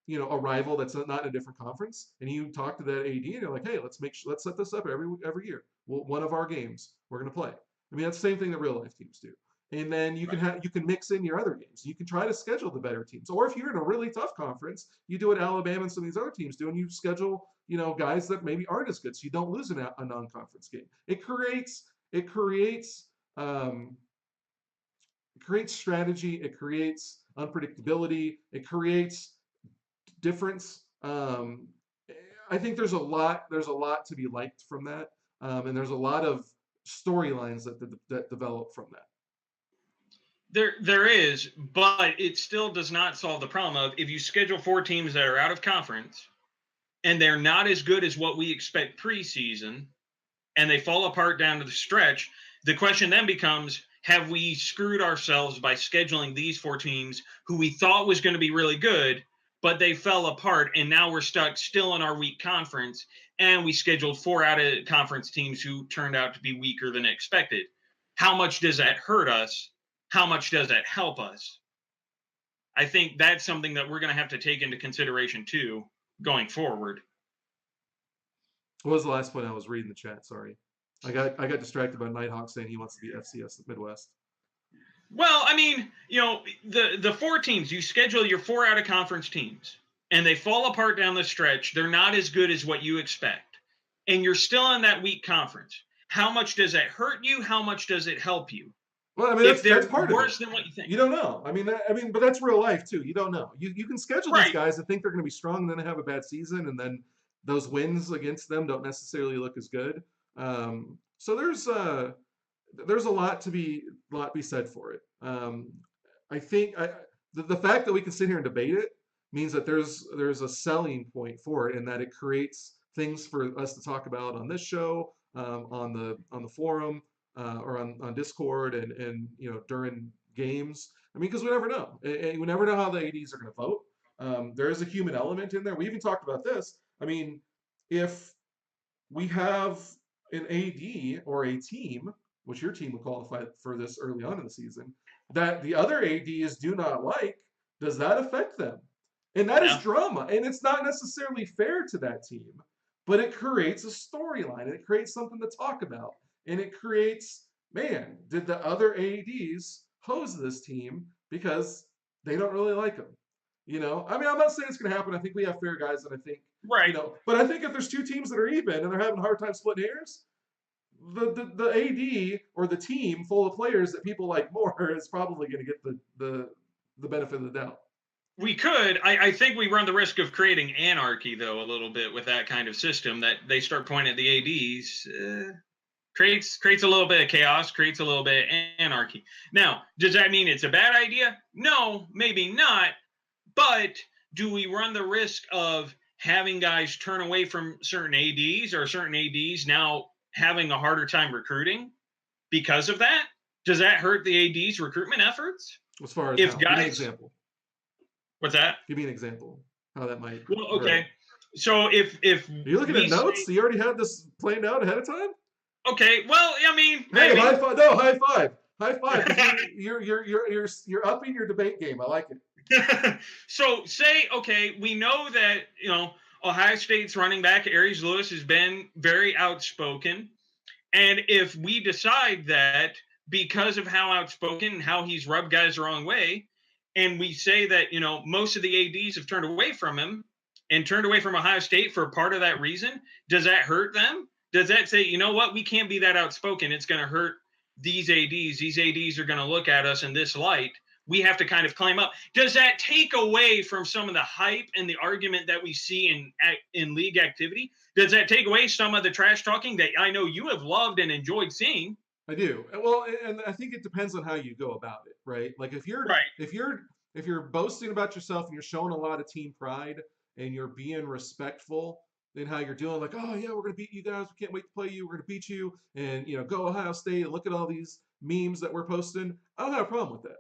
a rival that's not in a different conference, and you talk to that AD and you're like, hey, let's set this up every year. Well, one of our games we're going to play. I mean, that's the same thing that real life teams do. And then you can mix in your other games. You can try to schedule the better teams. Or if you're in a really tough conference, you do what Alabama and some of these other teams do, and you schedule, guys that maybe aren't as good, so you don't lose a non-conference game. It creates creates strategy, it creates unpredictability, it creates difference. I think there's a lot to be liked from that, and there's a lot of storylines that develop from that. There is, but it still does not solve the problem of if you schedule four teams that are out of conference and they're not as good as what we expect preseason, and they fall apart down to the stretch. The question then becomes, have we screwed ourselves by scheduling these four teams who we thought was going to be really good, but they fell apart, and now we're stuck still in our weak conference, and we scheduled four out of conference teams who turned out to be weaker than expected. How much does that hurt us? How much does that help us? I think that's something that we're going to have to take into consideration too going forward. What was the last point I was reading the chat? Sorry, I got distracted by Nighthawk saying he wants to be FCS Midwest. Well, I mean, the four teams, you schedule your four out of conference teams, and they fall apart down the stretch. They're not as good as what you expect, and you're still in that weak conference. How much does that hurt you? How much does it help you? Well, I mean If that's they're part of it. worse than what you think, You don't know. But that's real life too. You don't know. You can schedule these right? guys and think they're going to be strong, and then they have a bad season, and then those wins against them don't necessarily look as good. So there's a lot be said for it. I think the fact that we can sit here and debate it means that there's a selling point for it, and that it creates things for us to talk about on this show, on the forum, or on Discord, and during games. I mean, because we never know, and we never know how the ads are going to vote. There is a human element in there. We even talked about this. I mean, if we have an AD or a team, which your team would qualify for this early on in the season, that the other ADs do not like, does that affect them? And that is Yeah, drama. And it's not necessarily fair to that team, but it creates a storyline and it creates something to talk about. And it creates, man, did the other ADs hose this team because they don't really like them? I mean, I'm not saying it's going to happen. I think we have fair guys, and I think, right. but I think if there's two teams that are even and they're having a hard time splitting hairs, the AD or the team full of players that people like more is probably going to get the benefit of the doubt. We could. I think we run the risk of creating anarchy, though, a little bit with that kind of system that they start pointing at the ADs. Creates a little bit of chaos, creates a little bit of anarchy. Now, does that mean it's a bad idea? No, maybe not. But do we run the risk of having guys turn away from certain ADs, or certain ADs now having a harder time recruiting because of that? Does that hurt the AD's recruitment efforts? As far as If how? guys, Give me an example. What's that? Give me an example how that might Well, hurt okay. it. So if Are you looking at notes? You already had this planned out ahead of time? Okay, well, I mean, Hey, maybe. high five! No, high five! High five! 'Cause you're upping your debate game. I like it. So say, okay, we know that Ohio State's running back Aries Lewis has been very outspoken, and if we decide that because of how outspoken and how he's rubbed guys the wrong way, and we say that most of the ads have turned away from him and turned away from Ohio State for part of that reason, does that hurt them? Does that say, you know what, we can't be that outspoken, it's going to hurt these ads are going to look at us in this light, we have to kind of climb up? Does that take away from some of the hype and the argument that we see in league activity? Does that take away some of the trash talking that I know you have loved and enjoyed seeing? I do. Well, and I think it depends on how you go about it, right? Like Right. if you're boasting about yourself and you're showing a lot of team pride and you're being respectful in how you're doing, like, oh yeah, we're gonna beat you guys, we can't wait to play you, we're gonna beat you, and go Ohio State, and look at all these memes that we're posting. I don't have a problem with that.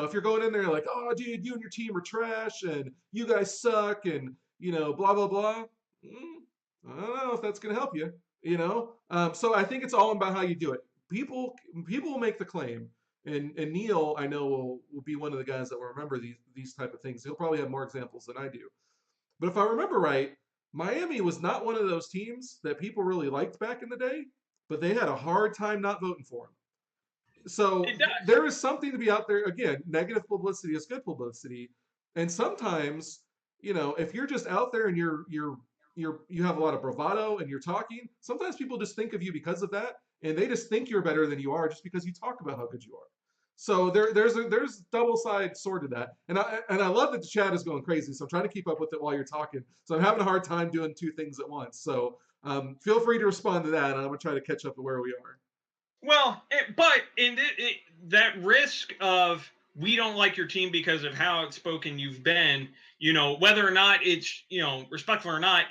If you're going in there like, oh dude, you and your team are trash and you guys suck and blah blah blah. I don't know if that's gonna help you. So I think it's all about how you do it. People will make the claim, and Neil, I know, will be one of the guys that will remember these type of things. He'll probably have more examples than I do. But if I remember right, Miami was not one of those teams that people really liked back in the day, but they had a hard time not voting for him. So It does. there is something to be out there. Again, negative publicity is good publicity, and sometimes, if you're just out there and you have a lot of bravado and you're talking, sometimes people just think of you because of that, and they just think you're better than you are just because you talk about how good you are. So there's double-sided sword to that, and I love that the chat is going crazy. So I'm trying to keep up with it while you're talking. So I'm having a hard time doing two things at once. So feel free to respond to that, and I'm gonna try to catch up to where we are. Well, but that risk of we don't like your team because of how outspoken you've been, whether or not it's, respectful or not,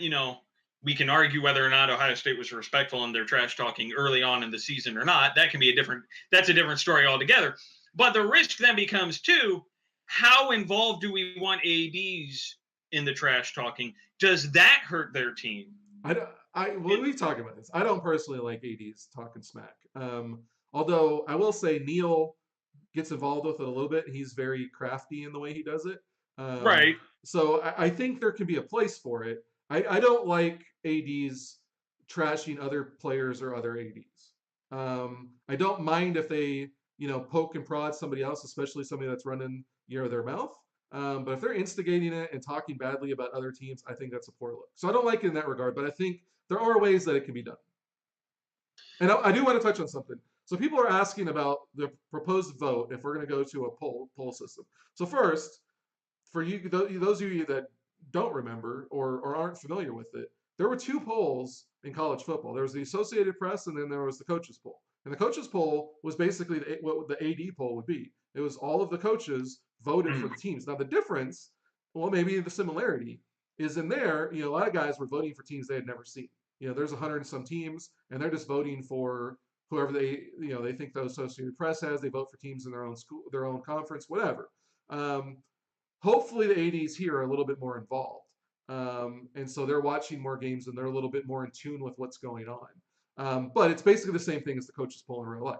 we can argue whether or not Ohio State was respectful in their trash talking early on in the season or not. That's a different story altogether. But the risk then becomes too, how involved do we want ADs in the trash talking? Does that hurt their team? We've talked about this. I don't personally like ADs talking smack. Although I will say Neil gets involved with it a little bit. He's very crafty in the way he does it. Right. So I think there can be a place for it. I don't like ADs trashing other players or other ADs. I don't mind if they, poke and prod somebody else, especially somebody that's running, their mouth. But if they're instigating it and talking badly about other teams, I think that's a poor look. So I don't like it in that regard, but I think there are ways that it can be done. And I do want to touch on something. So people are asking about the proposed vote if we're going to go to a poll system. So first, for you, those of you that don't remember or aren't familiar with it, there were two polls in college football. There was the Associated Press, and then there was the coaches poll. And the coaches poll was basically what the AD poll would be. It was all of the coaches voted for the teams. Now the difference, well, maybe the similarity is in there. A lot of guys were voting for teams they had never seen. There's 100 and some teams, and they're just voting for whoever they think the Associated Press has. They vote for teams in their own school, their own conference, whatever. Hopefully the ADs here are a little bit more involved. And so they're watching more games and they're a little bit more in tune with what's going on. But it's basically the same thing as the coaches poll in real life.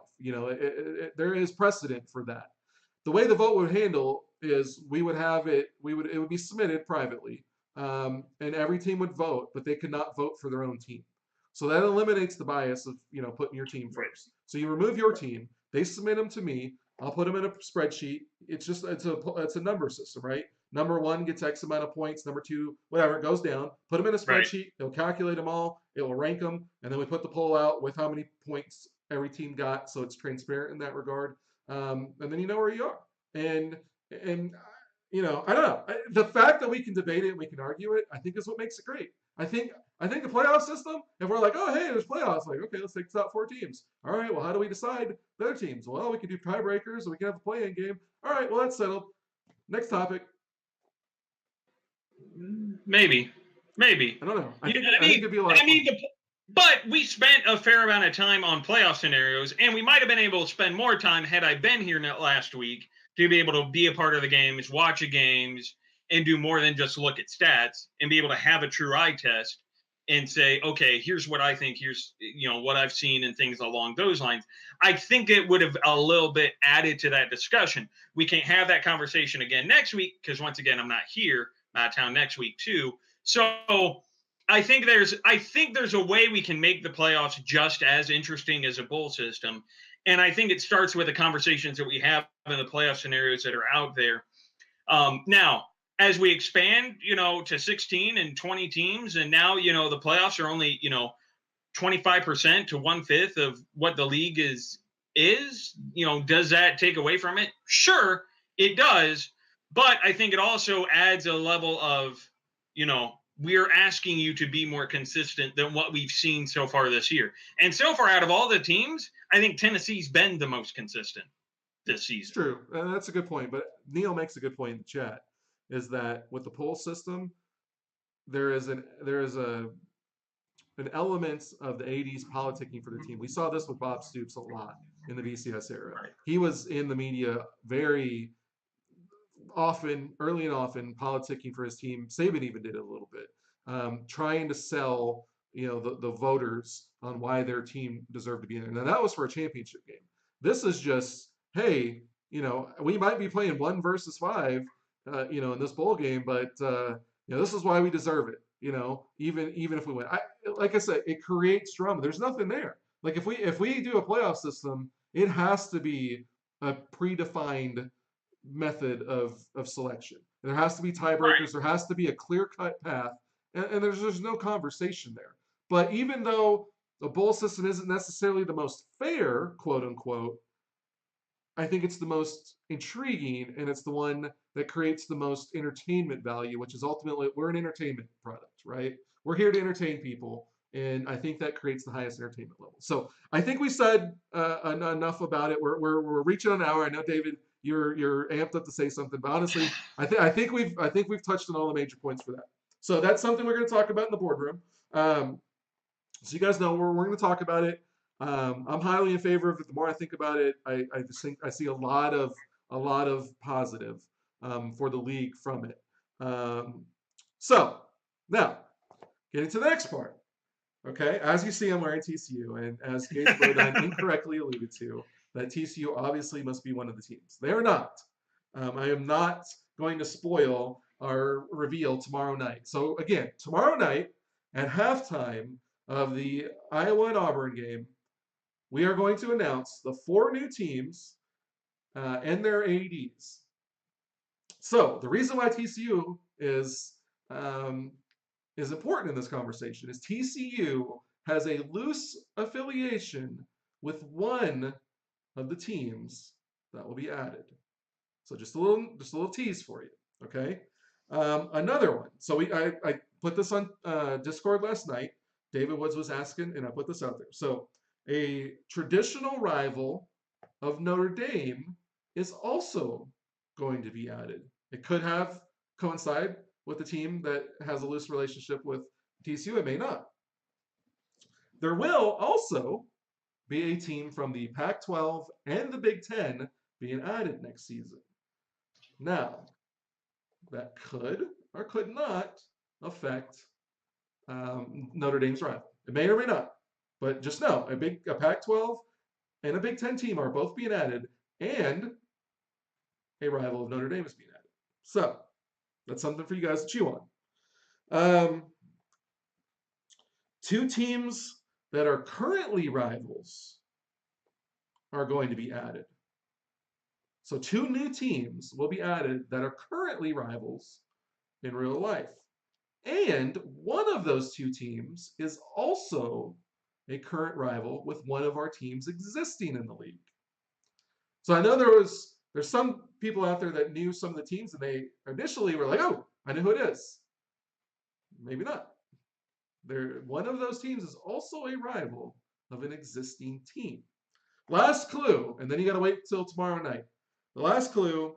There is precedent for that. The way the vote would handle is it would be submitted privately, and every team would vote, but they could not vote for their own team. So that eliminates the bias of putting your team first. So you remove your team, they submit them to me, I'll put them in a spreadsheet. It's a number system, right? Number one gets X amount of points. Number two, whatever, it goes down. Put them in a spreadsheet. Right. It'll calculate them all. It will rank them, and then we put the poll out with how many points every team got, so it's transparent in that regard. And then you know where you are. And I don't know. The fact that we can debate it and we can argue it, I think is what makes it great. I think the playoff system, if we're like, oh, hey, there's playoffs, like, okay, let's take the top four teams. All right, well, how do we decide the other teams? Well, we can do tiebreakers, and we can have a play-in game. All right, well, that's settled. Next topic. Maybe. I don't know. I think it'd be a lot of fun. But we spent a fair amount of time on playoff scenarios, and we might have been able to spend more time had I been here last week to be able to be a part of the games, watch the games, and do more than just look at stats and be able to have a true eye test and say, okay, here's what I think, here's what I've seen and things along those lines. I think it would have a little bit added to that discussion. We can't have that conversation again next week because once again, I'm not here, I'm out of town next week too. So I think there's a way we can make the playoffs just as interesting as a bowl system. And I think it starts with the conversations that we have in the playoff scenarios that are out there. Now, as we expand, to 16 and 20 teams, and now, the playoffs are only, 25% to 1/5 of what the league is, does that take away from it? Sure, it does. But I think it also adds a level of, we're asking you to be more consistent than what we've seen so far this year. And so far, out of all the teams, I think Tennessee's been the most consistent this season. It's true. That's a good point. But Neil makes a good point in the chat, is that with the poll system, there is an element of the ADs politicking for the team. We saw this with Bob Stoops a lot in the BCS era. Right. He was in the media very often, early and often, politicking for his team. Saban even did it a little bit, trying to sell the voters on why their team deserved to be in there. Now that was for a championship game. This is just, hey, we might be playing 1 versus 5, in this bowl game, but this is why we deserve it. Even if we win, like I said, it creates drama. There's nothing there. Like if we do a playoff system, it has to be a predefined method of selection. There has to be tiebreakers. Right. There has to be a clear-cut path, and there's no conversation there. But even though the bowl system isn't necessarily the most fair, quote unquote, I think it's the most intriguing, and it's the one that creates the most entertainment value, which is ultimately we're an entertainment product, right? We're here to entertain people, and I think that creates the highest entertainment level. So I think we said enough about it. We're reaching an hour. I know, David, you're amped up to say something, but honestly, I think we've touched on all the major points for that. So that's something we're going to talk about in the boardroom. Um, so you guys know we're going to talk about it. I'm highly in favor of it. The more I think about it, I just think I see a lot of positive for the league from it. Um, so now getting to the next part. Okay, as you see, I'm wearing TCU, and as Gage Bodine incorrectly alluded to, that TCU obviously must be one of the teams. They are not. I am not going to spoil our reveal tomorrow night. So again, tomorrow night at halftime of the Iowa and Auburn game, we are going to announce the 4 new teams and their ADs. So the reason why TCU um, is important in this conversation is TCU has a loose affiliation with one of the teams that will be added. So just a little tease for you. Okay. Another one. So I put this on Discord last night. David Woods was asking, and I put this out there. So a traditional rival of Notre Dame is also going to be added. It could have coincide with the team that has a loose relationship with TCU. It may not. There will also be a team from the Pac-12 and the Big Ten being added next season. Now, that could or could not affect Notre Dame's rival. It may or may not, but just know a Pac-12 and a Big Ten team are both being added, and a rival of Notre Dame is being added. So that's something for you guys to chew on. Um, 2 teams that are currently rivals are going to be added. So 2 new teams will be added that are currently rivals in real life. And one of those 2 teams is also a current rival with one of our teams existing in the league. So I know there's some people out there that knew some of the teams, and they initially were like, "Oh, I know who it is." Maybe not. One of those teams is also a rival of an existing team. Last clue, and then you got to wait till tomorrow night. The last clue: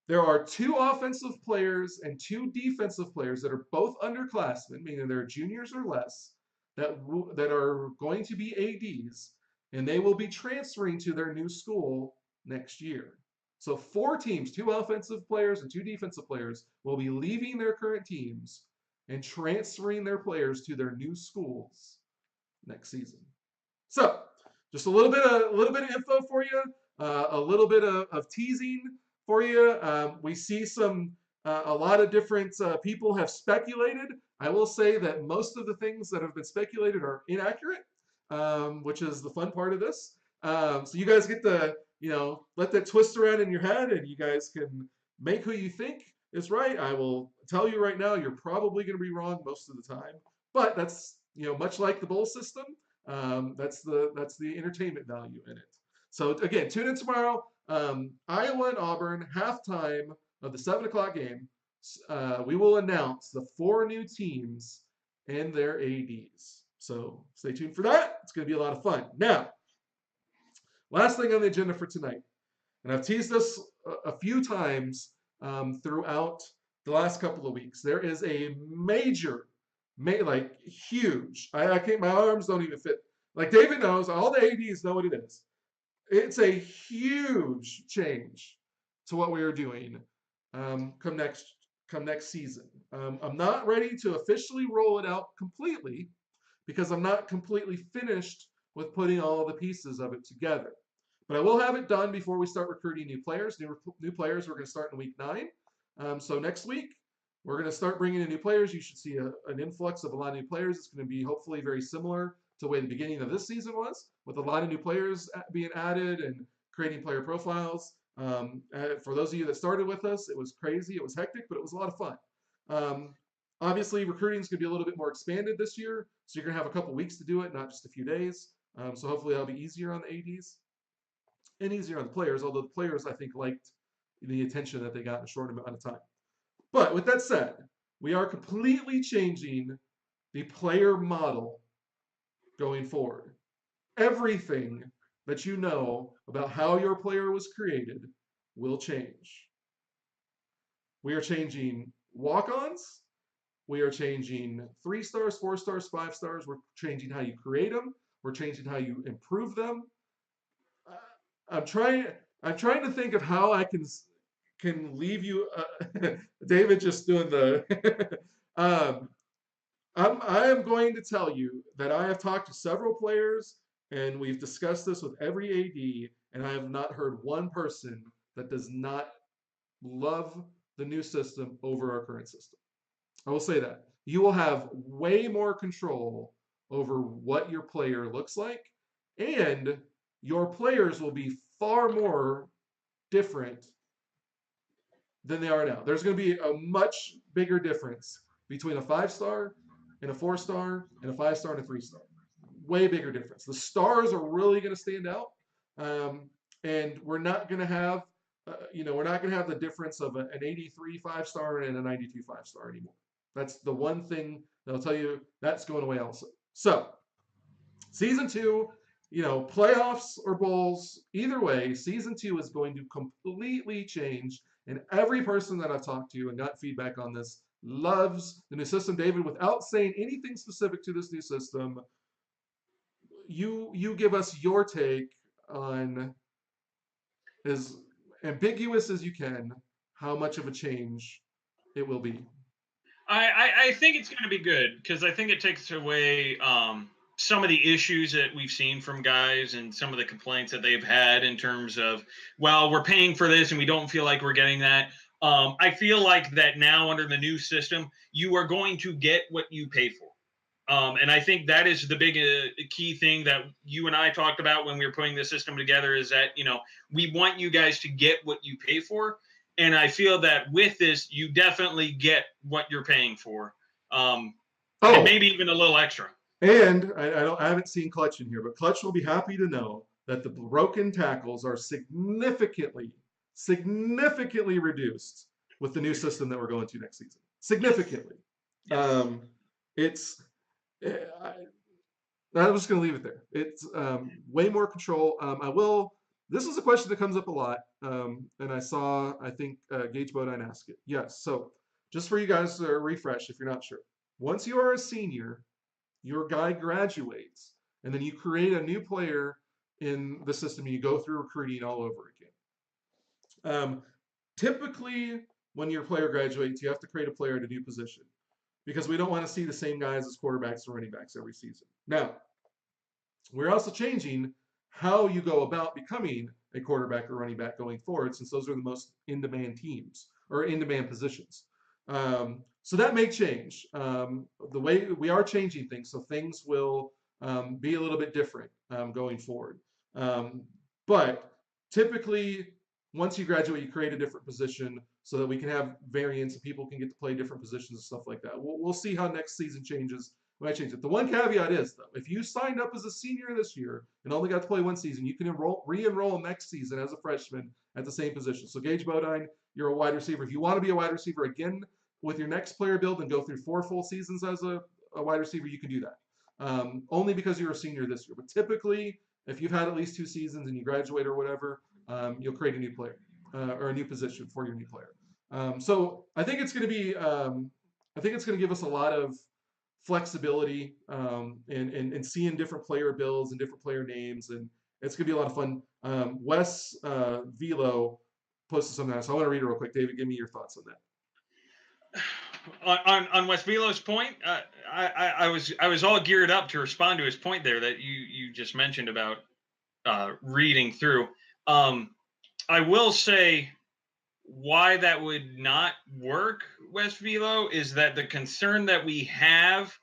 there are 2 offensive players and 2 defensive players that are both underclassmen, meaning they're juniors or less, that are going to be ADs, and they will be transferring to their new school next year. So 4 teams, 2 offensive players and 2 defensive players, will be leaving their current teams and transferring their players to their new schools next season. So just a little bit of info for you, a little bit of teasing for you. We see a lot of different people have speculated. I will say that most of the things that have been speculated are inaccurate, which is the fun part of this. So you guys get to let that twist around in your head, and you guys can make who you think is right. I will tell you right now, you're probably going to be wrong most of the time, but that's much like the bowl system. That's the entertainment value in it. So again, tune in tomorrow. Iowa and Auburn, halftime of the 7 o'clock game. We will announce the 4 new teams and their ADs. So stay tuned for that. It's going to be a lot of fun. Now, last thing on the agenda for tonight, and I've teased this a few times throughout the last couple of weeks. There is a major, like huge. I can't. My arms don't even fit. Like David knows, all the ADs know what it is. It's a huge change to what we are doing come next season. I'm not ready to officially roll it out completely because I'm not completely finished with putting all the pieces of it together. But I will have it done before we start recruiting new players. New players we're going to start in week 9. So next week we're going to start bringing in new players. You should see an influx of a lot of new players. It's going to be hopefully very similar to the way the beginning of this season was, with a lot of new players being added and creating player profiles. For those of you that started with us, it was crazy, it was hectic, but it was a lot of fun. Obviously, recruiting is going to be a little bit more expanded this year, so you're going to have a couple weeks to do it, not just a few days. So hopefully that'll be easier on the ADs. and easier on the players, although the players, I think, liked the attention that they got in a short amount of time. But with that said, we are completely changing the player model going forward. Everything that you know about how your player was created will change. We are changing walk ons. We are changing 3 stars, 4 stars, 5 stars. We're changing how you create them. We're changing how you improve them. Uh, I'm trying. I'm trying to think of how I can leave you. David just doing the. I am going to tell you that I have talked to several players and we've discussed this with every AD, and I have not heard one person that does not love the new system over our current system. I will say that. You will have way more control over what your player looks like, and your players will be far more different than they are now. There's going to be a much bigger difference between a 5 star and a 4 star and a 5 star and a 3 star. Way bigger difference. The stars are really going to stand out, and we're not going to have, we're not going to have the difference of an 83 5 star and a 92 5 star anymore. That's the one thing that'll tell you that's going away also. So, season two, playoffs or bowls, either way, season two is going to completely change. And every person that I've talked to and got feedback on this loves the new system. David, without saying anything specific to this new system, you give us your take on, as ambiguous as you can, how much of a change it will be. I think it's going to be good because I think it takes away some of the issues that we've seen from guys and some of the complaints that they've had in terms of, well, we're paying for this and we don't feel like we're getting that. I feel like that now under the new system, you are going to get what you pay for. And I think that is the big key thing that you and I talked about when we were putting the system together is that, we want you guys to get what you pay for. And I feel that with this, you definitely get what you're paying for. And Oh, maybe even a little extra. and I haven't seen Clutch in here, but Clutch will be happy to know that the broken tackles are significantly reduced with the new system that we're going to next season. Significantly. Yes. It's I'm just going to leave it there. It's way more control. I will. This is a question that comes up a lot, and I think Gage Bodine asked it. Yes. So just for you guys to refresh, if you're not sure, once you are a senior, your guy graduates, and then you create a new player in the system. And you go through recruiting all over again. Typically, when your player graduates, you have to create a player at a new position because we don't want to see the same guys as quarterbacks or running backs every season. Now, we're also changing how you go about becoming a quarterback or running back going forward, since those are the most in-demand teams or in-demand positions. So that may change. The way we are changing things, so things will be a little bit different going forward. But typically, once you graduate, you create a different position so that we can have variance and people can get to play different positions and stuff like that. We'll see how next season changes when I change it. The one caveat is, though, if you signed up as a senior this year and only got to play one season, you can re-enroll next season as a freshman at the same position. So Gage Bodine, you're a wide receiver. If you want to be a wide receiver again with your next player build and go through 4 full seasons as a wide receiver, you can do that. Only because you're a senior this year. But typically, if you've had at least 2 seasons and you graduate or whatever, you'll create a new player or a new position for your new player. So I think it's going to be, I think it's going to give us a lot of flexibility and seeing different player builds and different player names, and it's going to be a lot of fun. Wes Velo posted something else. So I want to read it real quick. David, give me your thoughts on that. On Wes Velo's point, I was all geared up to respond to his point there that you just mentioned about reading through. I will say why that would not work, West Velo, is that the concern that we have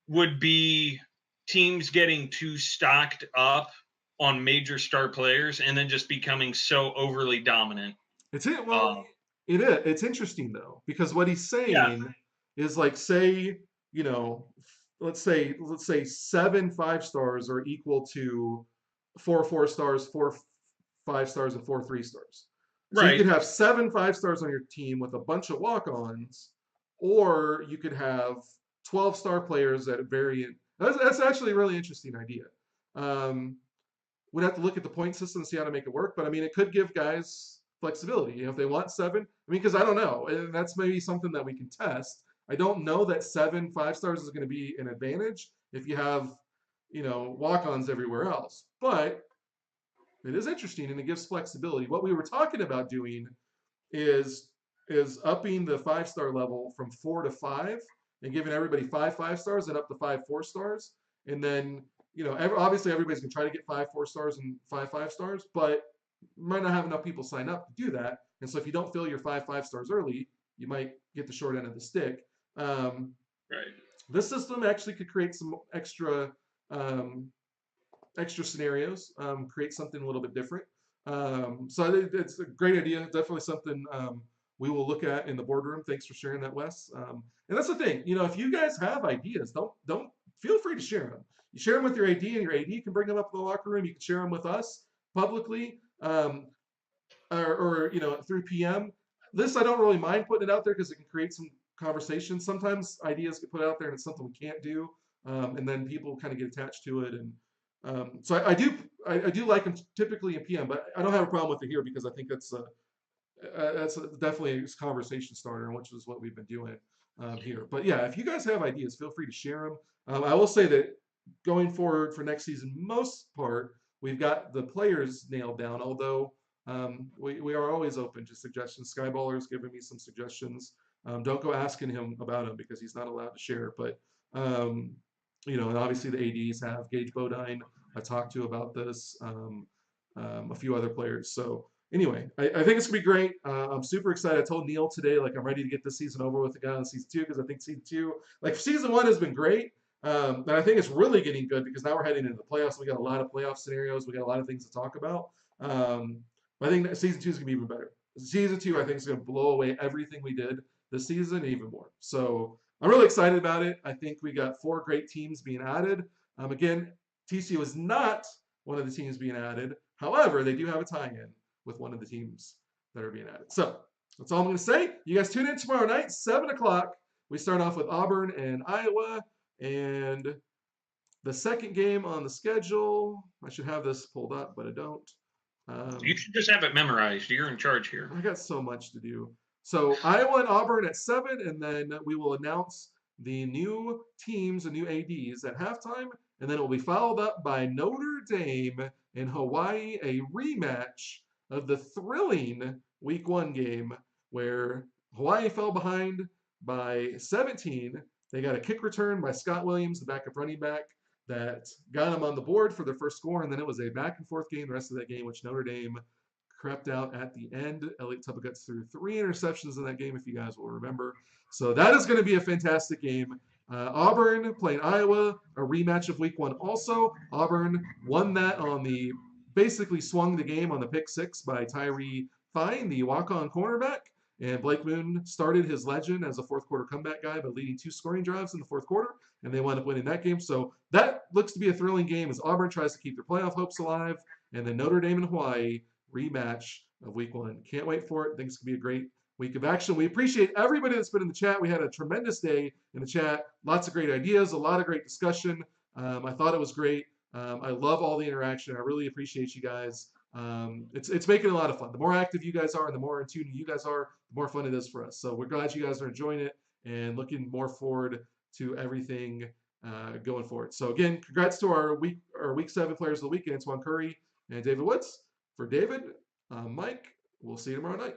would be teams getting too stocked up on major star players and then just becoming so overly dominant. It's it. Well, it is. It's interesting though, because what he's Yeah. saying is like, say, let's say 7 5 stars are equal to 4 4 stars, 4 5 stars and 4 3 stars. So you Right. could have 7 5 stars on your team with a bunch of walk-ons, or you could have 12-star players at variant. That's actually a really interesting idea. Um, we'd have to look at the point system and see how to make it work. But I mean, it could give guys flexibility. If they want 7, I mean, because I don't know, and that's maybe something that we can test. I don't know that 7 5 stars is going to be an advantage if you have, walk-ons everywhere else. But it is interesting and it gives flexibility. What we were talking about doing is is upping the 5 star level from 4 to 5 and giving everybody 5 5 stars and up to 5 4 stars. And then, obviously everybody's gonna try to get 5 4 stars and 5 5 stars, but you might not have enough people sign up to do that. And so if you don't fill your 5 5 stars early, you might get the short end of the stick. Um, Right. this system actually could create some um, extra scenarios, create something a little bit different. So I think it's a great idea. Definitely something we will look at in the boardroom. Thanks for sharing that, Wes. And that's the thing. If you guys have ideas, don't feel free to share them. You share them with your AD, and your AD can bring them up in the locker room. You can share them with us publicly, or through PM. This I don't really mind putting it out there because it can create some conversation. Sometimes ideas get put out there and it's something we can't do, and then people kind of get attached to it. And so I do like them typically in PM, but I don't have a problem with it here because I think that's definitely a conversation starter, which is what we've been doing here. But yeah, if you guys have ideas, feel free to share them. I will say that going forward for next season, most part we've got the players nailed down. Although we are always open to suggestions. Skyballer's giving me some suggestions. Don't go asking him about them because he's not allowed to share. But and obviously the ADs have Gage Bodine. I talked to about this. A few other players. So anyway, I think it's gonna be great. I'm super excited. I told Neil today, like I'm ready to get this season over with again on season 2 because I think season 2, like season 1 has been great. And I think it's really getting good because now we're heading into the playoffs. We got a lot of playoff scenarios. We got a lot of things to talk about. But I think that season 2 is gonna be even better. Season 2, I think, is gonna blow away everything we did this season and even more. So I'm really excited about it. I think we got 4 great teams being added. Again, TCU is not one of the teams being added. However, they do have a tie-in with one of the teams that are being added. So that's all I'm going to say. You guys tune in tomorrow night, 7 o'clock. We start off with Auburn and Iowa. And the second game on the schedule, I should have this pulled up, but I don't. You should just have it memorized. You're in charge here. I got so much to do. So Iowa and Auburn at 7, and then we will announce the new teams and new ADs at halftime, and then it will be followed up by Notre Dame and Hawaii, a rematch of the thrilling Week 1 game where Hawaii fell behind by 17. They got a kick return by Scott Williams, the backup running back, that got them on the board for their first score, and then it was a back and forth game the rest of that game, which Notre Dame crept out at the end. Elliott Tubbeguts threw 3 interceptions in that game, if you guys will remember. So that is going to be a fantastic game. Auburn playing Iowa, a rematch of Week 1 also. Auburn won that on basically swung the game on the pick 6 by Tyree Fine, the walk-on cornerback. And Blake Moon started his legend as a fourth quarter comeback guy by leading 2 scoring drives in the fourth quarter, and they wound up winning that game. So that looks to be a thrilling game as Auburn tries to keep their playoff hopes alive, and then Notre Dame and Hawaii rematch of Week 1. Can't wait for it. I think it's going to be a great week of action. We appreciate everybody that's been in the chat. We had a tremendous day in the chat. Lots of great ideas, a lot of great discussion. I thought it was great. I love all the interaction. I really appreciate you guys. It's making a lot of fun. The more active you guys are and the more in tune you guys are, the more fun it is for us. So we're glad you guys are enjoying it and looking more forward to everything going forward. So again, congrats to our week 7 players of the week, Antoine Curry and David Woods. For David, Mike, we'll see you tomorrow night.